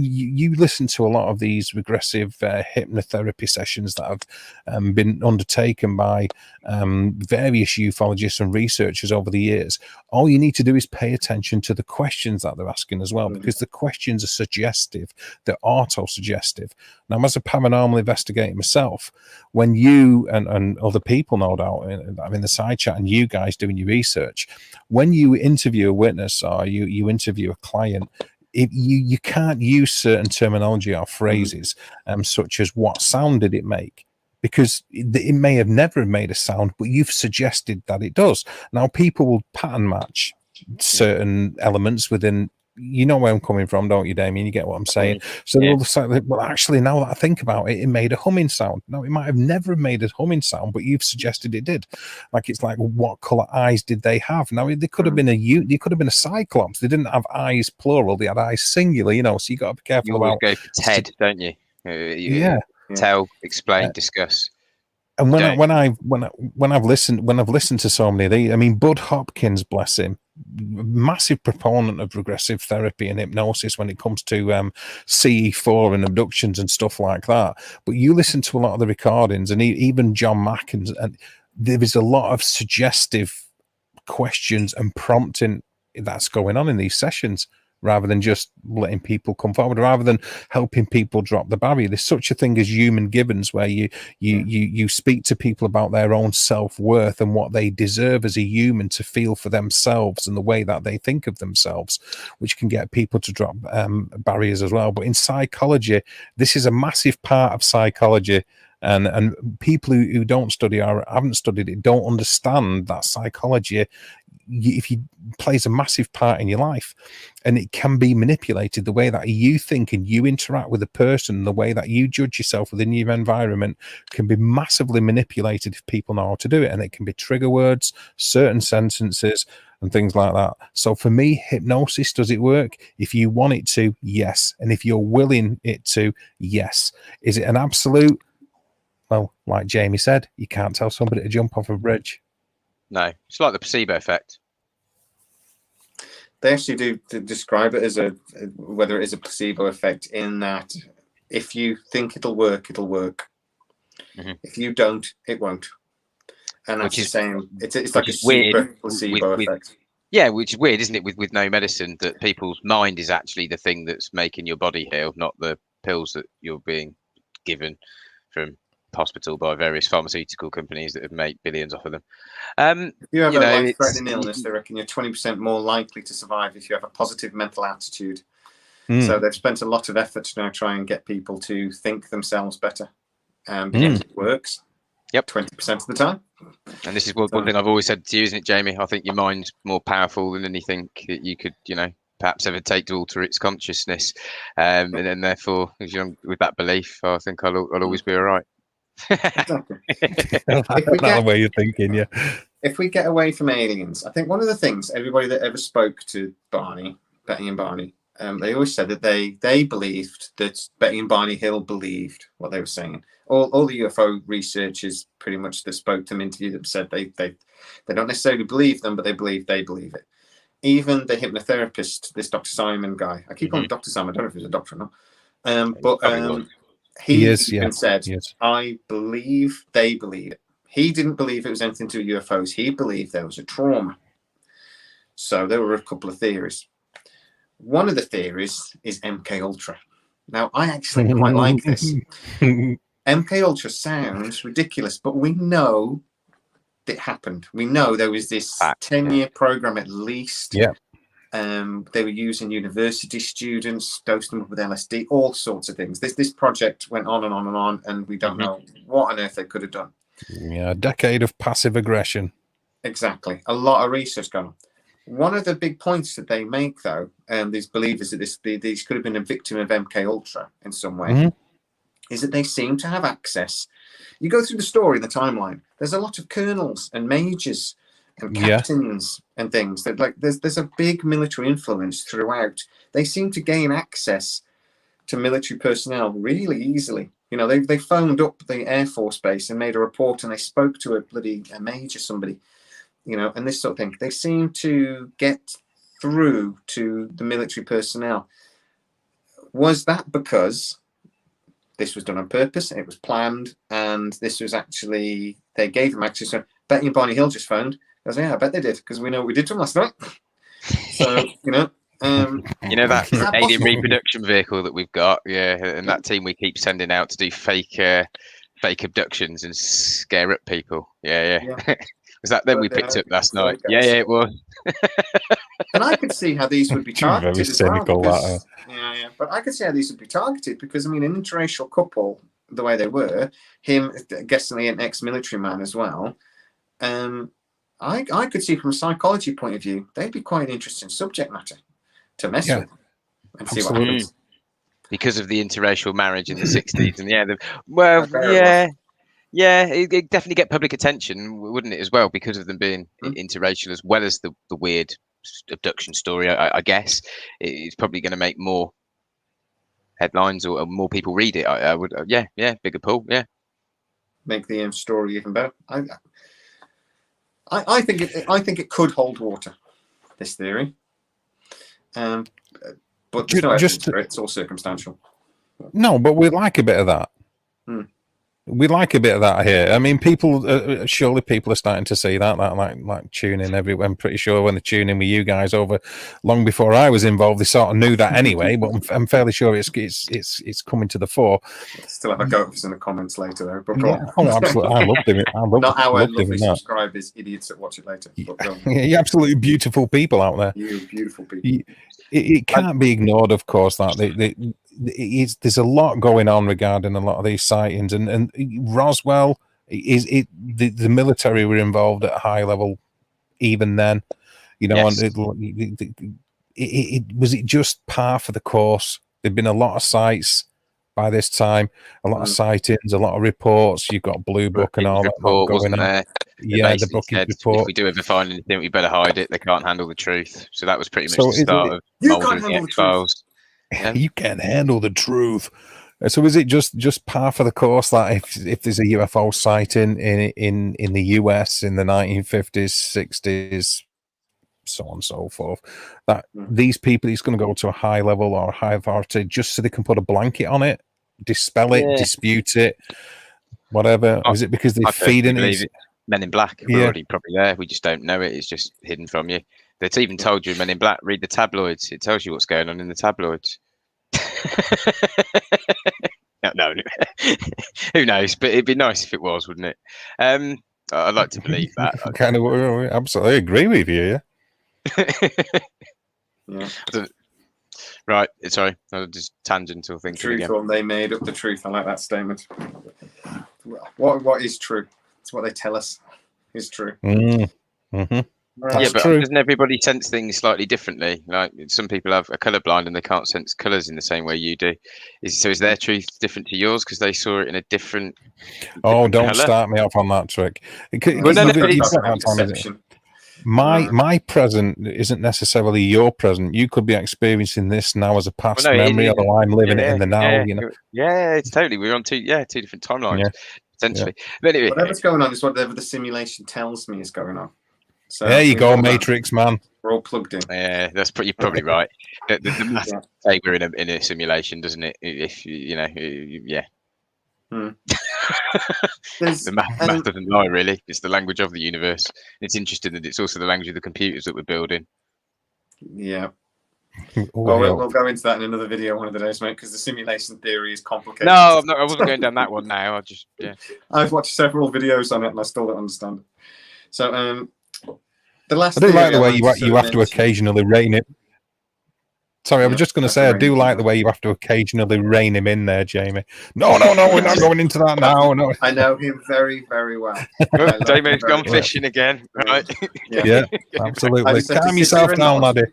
listen to a lot of these regressive hypnotherapy sessions that have been undertaken by various ufologists and researchers over the years, all you need to do is pay attention to the questions that they're asking as well, because the questions are suggestive, they're auto-suggestive. Now, as a paranormal investigator myself, when you and other people, no doubt, I'm in the side chat, and you guys doing your research, when you interview a witness or you interview a client, you can't use certain terminology or phrases such as what sound did it make, because it may have never made a sound, but you've suggested that it does. Now, people will pattern match certain elements within, you know where I'm coming from, don't you, Damien? You get what I'm saying? So they'll say, well, actually, now that I think about it, it made a humming sound. No, it might have never made a humming sound, but you've suggested it did. Like, it's like, what color eyes did they have? Now, they could have been they could have been a cyclops. They didn't have eyes plural, they had eyes singular, so you got to be careful. You always go for TED, don't you? Tell, explain, discuss. And when I've listened to so many of these, I mean, Bud Hopkins, bless him, massive proponent of regressive therapy and hypnosis when it comes to CE4 and abductions and stuff like that. But you listen to a lot of the recordings, and even John Mack, and there is a lot of suggestive questions and prompting that's going on in these sessions, rather than just letting people come forward, rather than helping people drop the barrier. There's such a thing as human givens, where you speak to people about their own self-worth and what they deserve as a human to feel for themselves and the way that they think of themselves, which can get people to drop barriers as well. But in psychology, this is a massive part of psychology. And people who don't study or haven't studied it don't understand that psychology, if you plays a massive part in your life, and it can be manipulated. The way that you think and you interact with a person, the way that you judge yourself within your environment, can be massively manipulated if people know how to do it. And it can be trigger words, certain sentences, and things like that. So for me, hypnosis, does it work? If you want it to, yes. And if you're willing it to, yes. Is it an absolute? Well, like Jamie said, you can't tell somebody to jump off a bridge. No, it's like the placebo effect. They actually do describe it as whether it is a placebo effect, in that if you think it'll work, it'll work. If you don't, it won't. And that's the same. It's like a super placebo effect. Yeah, which is weird, isn't it? With no medicine, that people's mind is actually the thing that's making your body heal, not the pills that you're being given from hospital by various pharmaceutical companies that have made billions off of them. If you have a life-threatening illness, they reckon you're 20% more likely to survive if you have a positive mental attitude. So they've spent a lot of effort to now try and get people to think themselves better. Yes, it works. Yep, 20% of the time. And this is one thing I've always said to you, isn't it, Jamie? I think your mind's more powerful than anything that you could, perhaps ever take to alter its consciousness. And then therefore, with that belief, I think I'll always be all right. Exactly. That's the way you're thinking, yeah. If we get away from aliens, I think one of the things, everybody that ever spoke to Betty and Barney, they always said that they believed that Betty and Barney Hill believed what they were saying. All the UFO researchers pretty much that spoke to them, interviewed them, said they don't necessarily believe them, but they believe it. Even the hypnotherapist, this Dr. Simon guy, I keep calling him Dr. Simon, I don't know if he's a doctor or not, he even said, I believe they believe it. He didn't believe it was anything to UFOs. He believed there was a trauma. So there were a couple of theories. One of the theories is MK Ultra. Now, I actually quite like this. MK Ultra sounds ridiculous, but we know it happened. We know there was this 10-year program at least. Yeah. They were using university students, dosed them up with LSD, all sorts of things. This project went on and on and on, and we don't know what on earth they could have done. Yeah, a decade of passive aggression. Exactly. A lot of research going on. One of the big points that they make, though, these believers that these could have been a victim of MK Ultra in some way, is that they seem to have access. You go through the story in the timeline. There's a lot of colonels and majors and captains and things that like there's a big military influence throughout. They seem to gain access to military personnel really easily. You know, they phoned up the Air Force base and made a report, and they spoke to a major, somebody, you know, and this sort of thing. They seem to get through to the military personnel. Was that because this was done on purpose, it was planned, and this was actually, they gave them access? So Betty and Barney Hill just phoned. I was like, yeah, I bet they did, because we know what we did to them last night. So, you know, that alien reproduction vehicle that we've got, and that team we keep sending out to do fake abductions and scare up people. Was that them we picked up last night? Yeah, it was. And I could see how these would be targeted Very cynical, as well. Because, but I could see how these would be targeted because, I mean, an interracial couple, the way they were, him, guessing an ex-military man as well, I could see from a psychology point of view, they'd be quite an interesting subject matter to mess with and see what happens. Because of the interracial marriage in the 60s. And it'd definitely get public attention, wouldn't it, as well, because of them being interracial, as well as the weird abduction story, I guess. It's probably going to make more headlines or more people read it. I would, bigger pull, make the story even better. I think it could hold water, this theory. But it's all circumstantial. No, but we like a bit of that. We like a bit of that here. I mean, surely people are starting to see that like tune in everywhere. I'm pretty sure when they tune in with you guys over long before I was involved, they sort of knew that anyway. But I'm fairly sure it's coming to the fore. Still have a go at us in the comments later, though. But absolutely, I loved him. Not our lovely subscribers, idiots that watch it later. You absolutely beautiful people out there. You beautiful people. It can't be ignored, of course, that there's a lot going on regarding a lot of these sightings, and Roswell the military were involved at a high level even then, you know. Yes. And was it just par for the course? There'd been a lot of sites by this time, a lot of sightings, a lot of reports. You've got Blue Book and all that going on. There. The Brookings report. If we do ever find anything, we better hide it. They can't handle the truth. So that was pretty much the start of Mulder and the X-Files. You can't handle the truth. So is it just par for the course that if there's a UFO sighting in the US in the 1950s, 60s, so on and so forth, that these people, it's going to go to a high level or a high authority just so they can put a blanket on it, dispel it, dispute it, whatever? Is it because they're feeding it? Men in Black are already probably there. We just don't know it. It's just hidden from you. They've even told you Men in Black, read the tabloids. It tells you what's going on in the tabloids. No. Who knows? But it'd be nice if it was, wouldn't it? I'd like to believe that. I kind of absolutely agree with you. Right. Sorry, I just tangential thinking. Truthful. They made up the truth. I like that statement. What is true? It's what they tell us is true. But doesn't everybody sense things slightly differently? Like some people are colourblind and they can't sense colours in the same way you do. Is their truth different to yours because they saw it in a different? Don't colour? Start me off on that trick. My present isn't necessarily your present. You could be experiencing this now as a past memory, although I'm living it in the now. You know. Yeah, it's totally. We're on two different timelines. Yeah. Essentially, but anyway, whatever's going on is whatever the simulation tells me is going on. So there you go, Matrix man. We're all plugged in. Yeah, you're probably right. The math say we're in a simulation, doesn't it? If you know, the math doesn't lie, really. It's the language of the universe. It's interesting that it's also the language of the computers that we're building. Yeah. We'll go into that in another video one of the days, mate, because the simulation theory is complicated. No, I wasn't going down that one now. I've watched several videos on it and I still don't understand it. So the last I do like the way you have to occasionally rein it. Sorry, I was just going to say I do like the way you have to occasionally rein him in there, Jamie. No, we're not going into that now. No. I know him very, very well. Jamie's gone fishing again, right? Yeah, absolutely. Calm yourself down, laddie.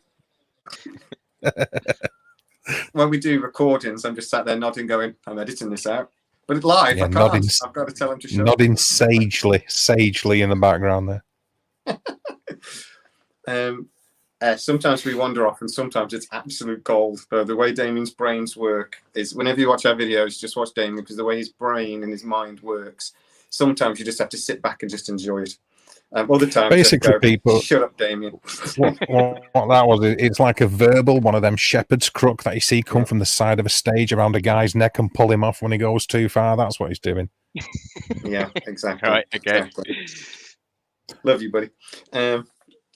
When we do recordings, I'm just sat there nodding, going, I'm editing this out. But live, Yeah, I can't. I've got to tell him to shut nodding sagely in the background there. Sometimes we wander off, and sometimes it's absolute gold. Though the way Damien's brains work is, whenever you watch our videos, just watch Damien, because the way his brain and his mind works, sometimes you just have to sit back and just enjoy it. Other times, basically, people shut up, Damien. what that was, it's like a verbal one of them shepherd's crook that you see come from the side of a stage around a guy's neck and pull him off when he goes too far. That's what he's doing. Yeah, exactly. Right. Okay. Exactly. Love you, buddy.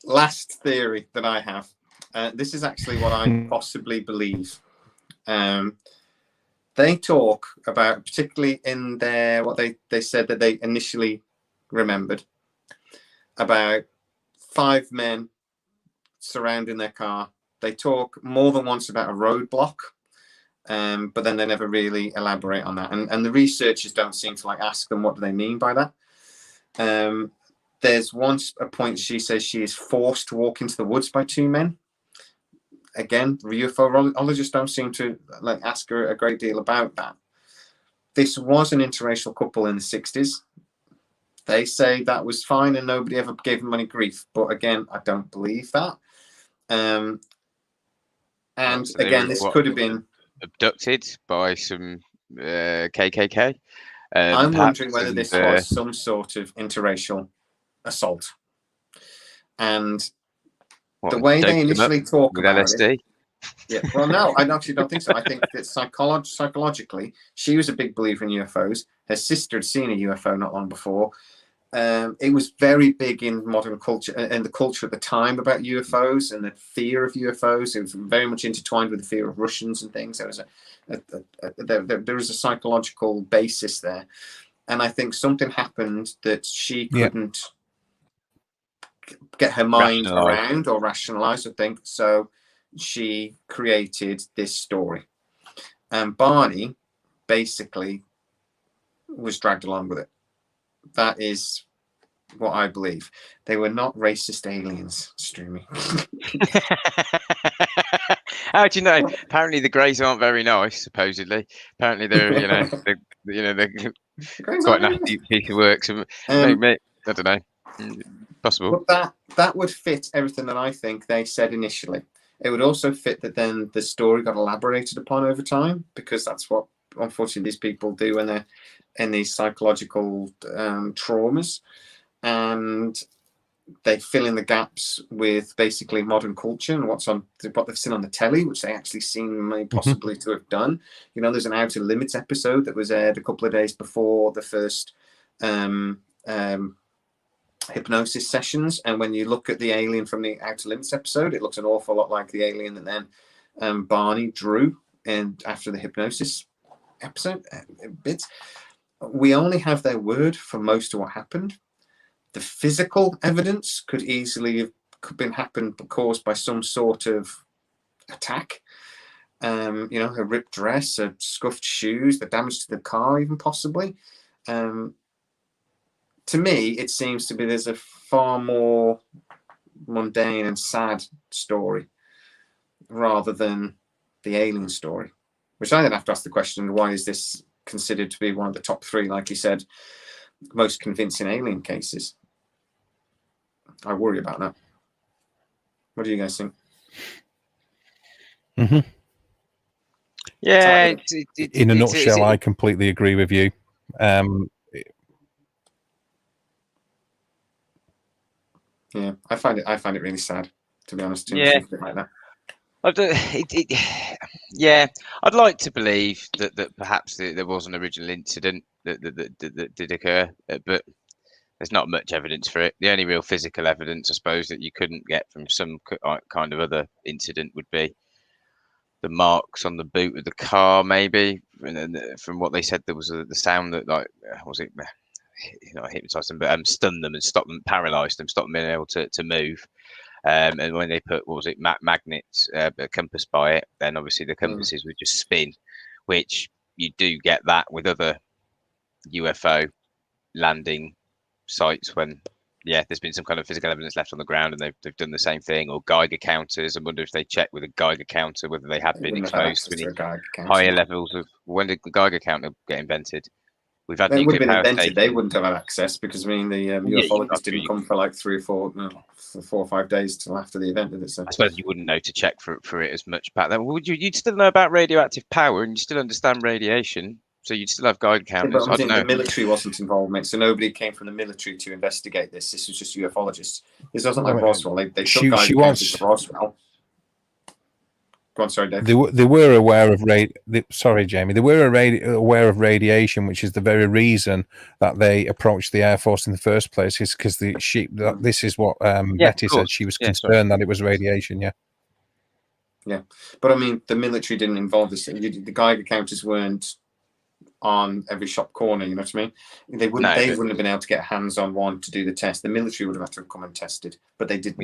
Last theory that I have. This is actually what I possibly believe. They talk about, particularly in their, what they said that they initially remembered, about 5 men surrounding their car. They talk more than once about a roadblock, but then they never really elaborate on that. And the researchers don't seem to ask them what do they mean by that. There's once a point she says she is forced to walk into the woods by 2 men. Again, UFOologists don't seem to ask her a great deal about that. This was an interracial couple in the 60s. They say that was fine and nobody ever gave them any grief. But again, I don't believe that. And So again, this could have been abducted by some KKK. I'm wondering whether this was some sort of interracial assault. And the way they initially talk about LSD? It. Yeah, well, no, I actually don't think so. I think that psychologically, she was a big believer in UFOs. Her sister had seen a UFO not long before. It was very big in modern culture and the culture at the time about UFOs and the fear of UFOs. It was very much intertwined with the fear of Russians and things. There was there was a psychological basis there, and I think something happened that she couldn't get her mind around or rationalize. I think so. She created this story, and Barney basically was dragged along with it. That is what I believe. They were not racist aliens, Streamy. How do you know? Apparently the Greys aren't very nice. Supposedly, apparently they're they're quite nasty piece of work. So maybe, I don't know. Possible. But that would fit everything that I think they said initially. It would also fit that then the story got elaborated upon over time, because that's what unfortunately these people do when they're in these psychological traumas, and they fill in the gaps with basically modern culture and what they've seen on the telly, which they actually seem possibly to have done. You know, there's an Outer Limits episode that was aired a couple of days before the first hypnosis sessions, and when you look at the alien from the Outer Limits episode, it looks an awful lot like the alien that then Barney drew and after the hypnosis episode bits. We only have their word for most of what happened. The physical evidence could easily have caused by some sort of attack. You know, her ripped dress, her scuffed shoes, the damage to the car, even possibly. To me, it seems to be there's a far more mundane and sad story rather than the alien story, which I then have to ask the question, why is this considered to be one of the top 3, like you said, most convincing alien cases? I worry about that. What do you guys think? Mm-hmm. Yeah. In a nutshell, I completely agree with you. Yeah, I find it really sad, to be honest. Yeah, like that. Yeah, I'd like to believe that perhaps there was an original incident that did occur, but there's not much evidence for it. The only real physical evidence, I suppose, that you couldn't get from some kind of other incident would be the marks on the boot of the car, maybe. And then from what they said, there was the sound that, like, was it? Not hypnotized them, but stunned them and stopped them, paralyzed them, stopped them being able to move. And when they put, what was it, magnets, a compass by it, then obviously the compasses would just spin, which you do get that with other UFO landing sites when there's been some kind of physical evidence left on the ground, and they've done the same thing, or Geiger counters. I wonder if they checked with a Geiger counter whether they had been exposed to any higher levels of. When did the Geiger counter get invented? We've had It would have nuclear been power invented. stations. They wouldn't have had access because the ufologists didn't come for like 3 or 4, 4 or 5 days till after the event, did it? So I suppose you wouldn't know to check for it as much back then. You'd still know about radioactive power, and you still understand radiation, so you'd still have Geiger counters. I don't know. The military wasn't involved, mate. So nobody came from the military to investigate this. This was just ufologists. This wasn't like Roswell. They took Geiger counters to Roswell. Go on, sorry, Dave. They were aware of Sorry, Jamie. They were aware of radiation, which is the very reason that they approached the Air Force in the first place. Is because this is what Betty said. She was concerned that it was radiation. Yeah. Yeah, but I mean, the military didn't involve this. The Geiger counters weren't on every shop corner. You know what I mean? They wouldn't have been able to get hands on one to do the test. The military would have had to have come and tested, but they didn't.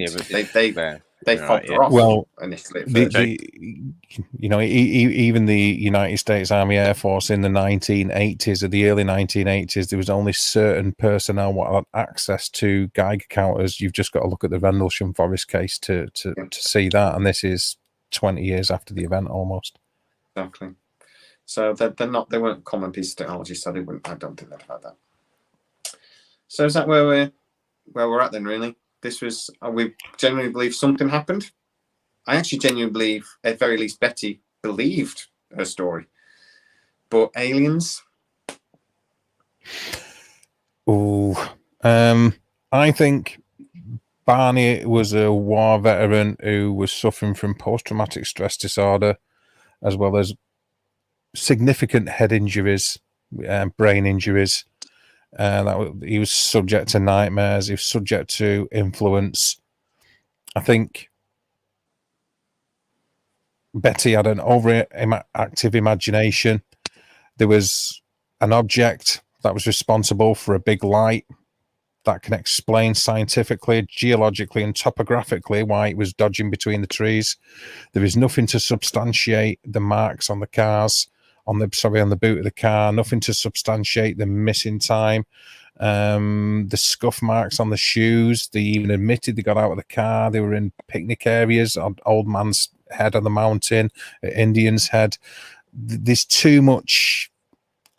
They fobbed her off. Well, initially, even the United States Army Air Force in the 1980s, or the early 1980s, there was only certain personnel what had access to Geiger counters. You've just got to look at the Rendlesham Forest case to see that, and this is 20 years after the event almost. Exactly. So they weren't a common piece of technology, so I don't think they'd have that. So is that where we're at then, really? This was, we genuinely believe something happened. I actually genuinely believe, at very least, Betty believed her story. But aliens? I think Barney was a war veteran who was suffering from post-traumatic stress disorder, as well as significant head injuries, brain injuries. He was subject to nightmares. He was subject to influence. I think Betty had an overactive imagination. There was an object that was responsible for a big light that can explain scientifically, geologically, and topographically why it was dodging between the trees. There is nothing to substantiate the marks on the cars, on the boot of the car, nothing to substantiate the missing time, the scuff marks on the shoes. They even admitted they got out of the car. They were in picnic areas on Old Man's Head on the mountain, Indian's Head. There's too much.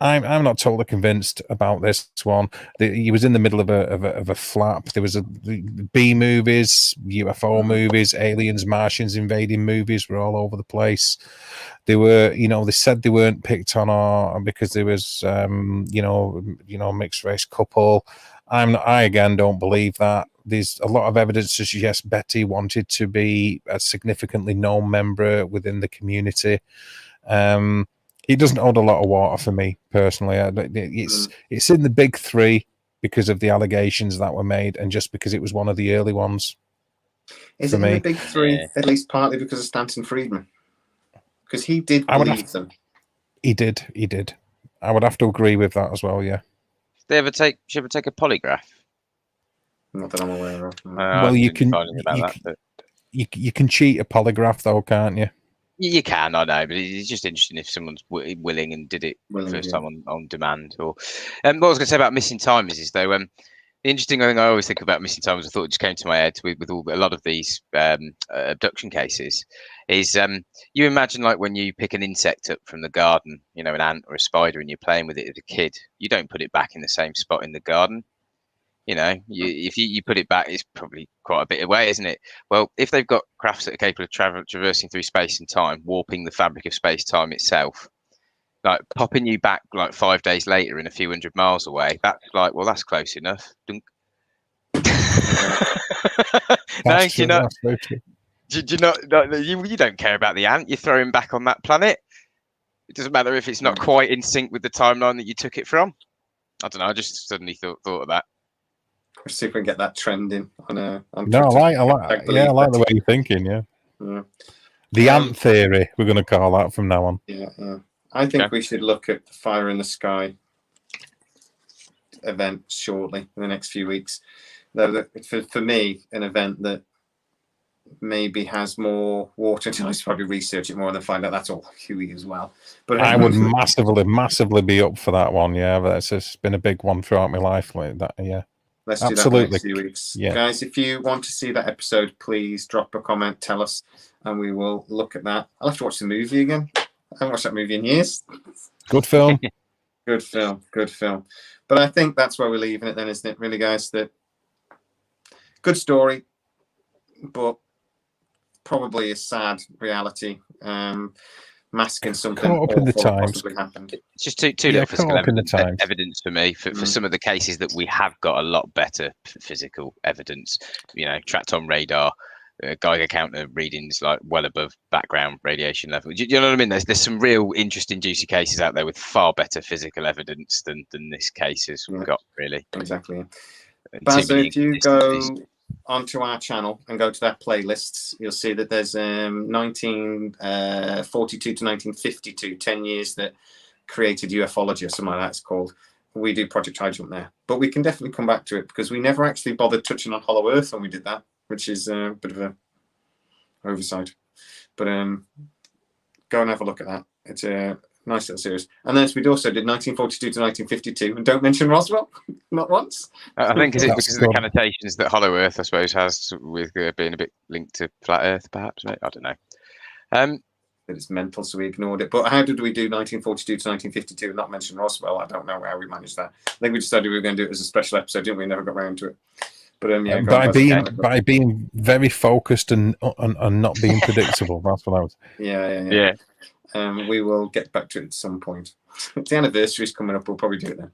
I'm not totally convinced about this one. He was in the middle of a flap. There was B movies, UFO movies, aliens, Martians invading movies were all over the place. They were, they said they weren't picked on because there was, mixed race couple. I again don't believe that. There's a lot of evidence to suggest Betty wanted to be a significantly known member within the community. It doesn't hold a lot of water for me personally. It's in the big three because of the allegations that were made, and just because it was one of the early ones. Is it in the big three at least partly because of Stanton Friedman? Because he did believe them. He did. I would have to agree with that as well. Yeah. Should they ever take a polygraph? Not that I'm aware of. Well, you can cheat a polygraph though, can't you? You can, I know, but it's just interesting if someone's willing and did it first time on demand. Or what I was going to say about missing timers is though, the interesting thing I always think about missing timers, I thought it just came to my head with a lot of these abduction cases, is you imagine like when you pick an insect up from the garden, an ant or a spider, and you're playing with it as a kid, you don't put it back in the same spot in the garden. If you put it back, it's probably quite a bit away, isn't it? Well, if they've got crafts that are capable of traversing through space and time, warping the fabric of space-time itself, like popping you back like 5 days later and a few hundred miles away, that's like, well, that's close enough. Do you don't care about the ant. You throw him back on that planet. It doesn't matter if it's not quite in sync with the timeline that you took it from. I don't know. I just suddenly thought of that. Let's see if we can get that trending on no, I like the way you're thinking. Yeah. The ant theory, we're going to call that from now on. Yeah. I think we should look at the Fire in the Sky event shortly in the next few weeks. For me, an event that maybe has more water. I should probably research it more and then find out that's all hooey as well. But I would massively be up for that one. Yeah, but it's been a big one throughout my life like that. Yeah. Let's do that Absolutely. in the next few weeks. Yeah. Guys, if you want to see that episode, please drop a comment, tell us, and we will look at that. I'll have to watch the movie again. I haven't watched that movie in years. Good film. Good film. Good film. But I think that's where we're leaving it then, isn't it, really, guys? That good story, but probably a sad reality. Masking something Caught up in the awful times. possibly happened. It's just too Yeah, little physical caught up in the evidence, times. evidence for me for some of the cases that we have got a lot better physical evidence. You know, tracked on radar, Geiger counter readings like well above background radiation level. Do you know what I mean? There's some real interesting, juicy cases out there with far better physical evidence than this case has got, really. Exactly. And But too so many if you go inconsistencies. onto our channel and go to their playlists, you'll see that there's 1942 to 1952, 10 years that created ufology or something like that it's called. We do Project High Jump there, but we can definitely come back to it because we never actually bothered touching on Hollow Earth when we did that, which is a bit of a oversight. But go and have a look at that. It's a nice little series. And then we also did 1942 to 1952, and don't mention Roswell, not once. I think it's That's because of the good. connotations that Hollow Earth, I suppose, has with being a bit linked to Flat Earth, perhaps. I don't know. It's mental, so we ignored it. But how did we do 1942 to 1952 and not mention Roswell? I don't know how we managed that. I think we decided we were going to do it as a special episode, didn't we? Never got around to it. But yeah, by being very focused and not being predictable. That's what I was. Yeah. We will get back to it at some point. If the anniversary is coming up, we'll probably do it then.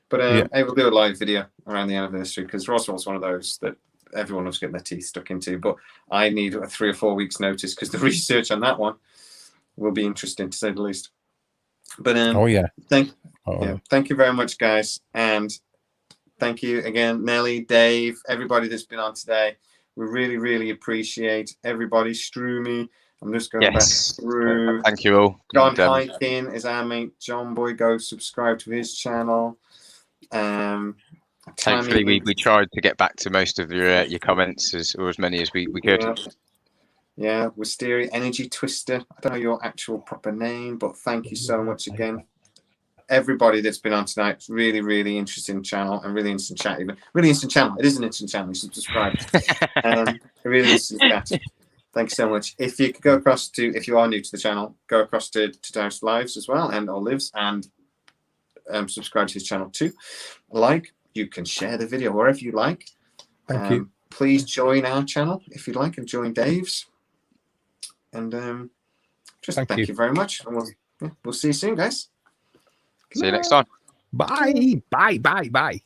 But hey, we'll do a live video around the anniversary because Roswell's one of those that everyone was getting their teeth stuck into. But I need a 3 or 4 weeks notice because the research on that one will be interesting to say the least. But thank you very much, guys, and thank you again, Nelly, Dave, everybody that's been on today. We really, really appreciate everybody. Stroomy. I'm just going back through. Thank you all. John Hiking is our mate. John Boy, go subscribe to his channel. Hopefully, we tried to get back to most of your comments or as many as we could. Yeah, Wisteria Energy Twister. I don't know your actual proper name, but thank you so much again. Everybody that's been on tonight, it's really, really interesting channel and really interesting chat. Even really interesting channel. It is an interesting channel. You should subscribe. Really interesting chat. Thanks so much. If you could go across to, if you are new to the channel, go across to Darren's Lives as well or Lives and subscribe to his channel too. You can share the video wherever you like. Thank you. Please join our channel if you'd like and join Dave's. And thank you very much. And we'll see you soon, guys. See you next time. Bye. Bye. Bye. Bye.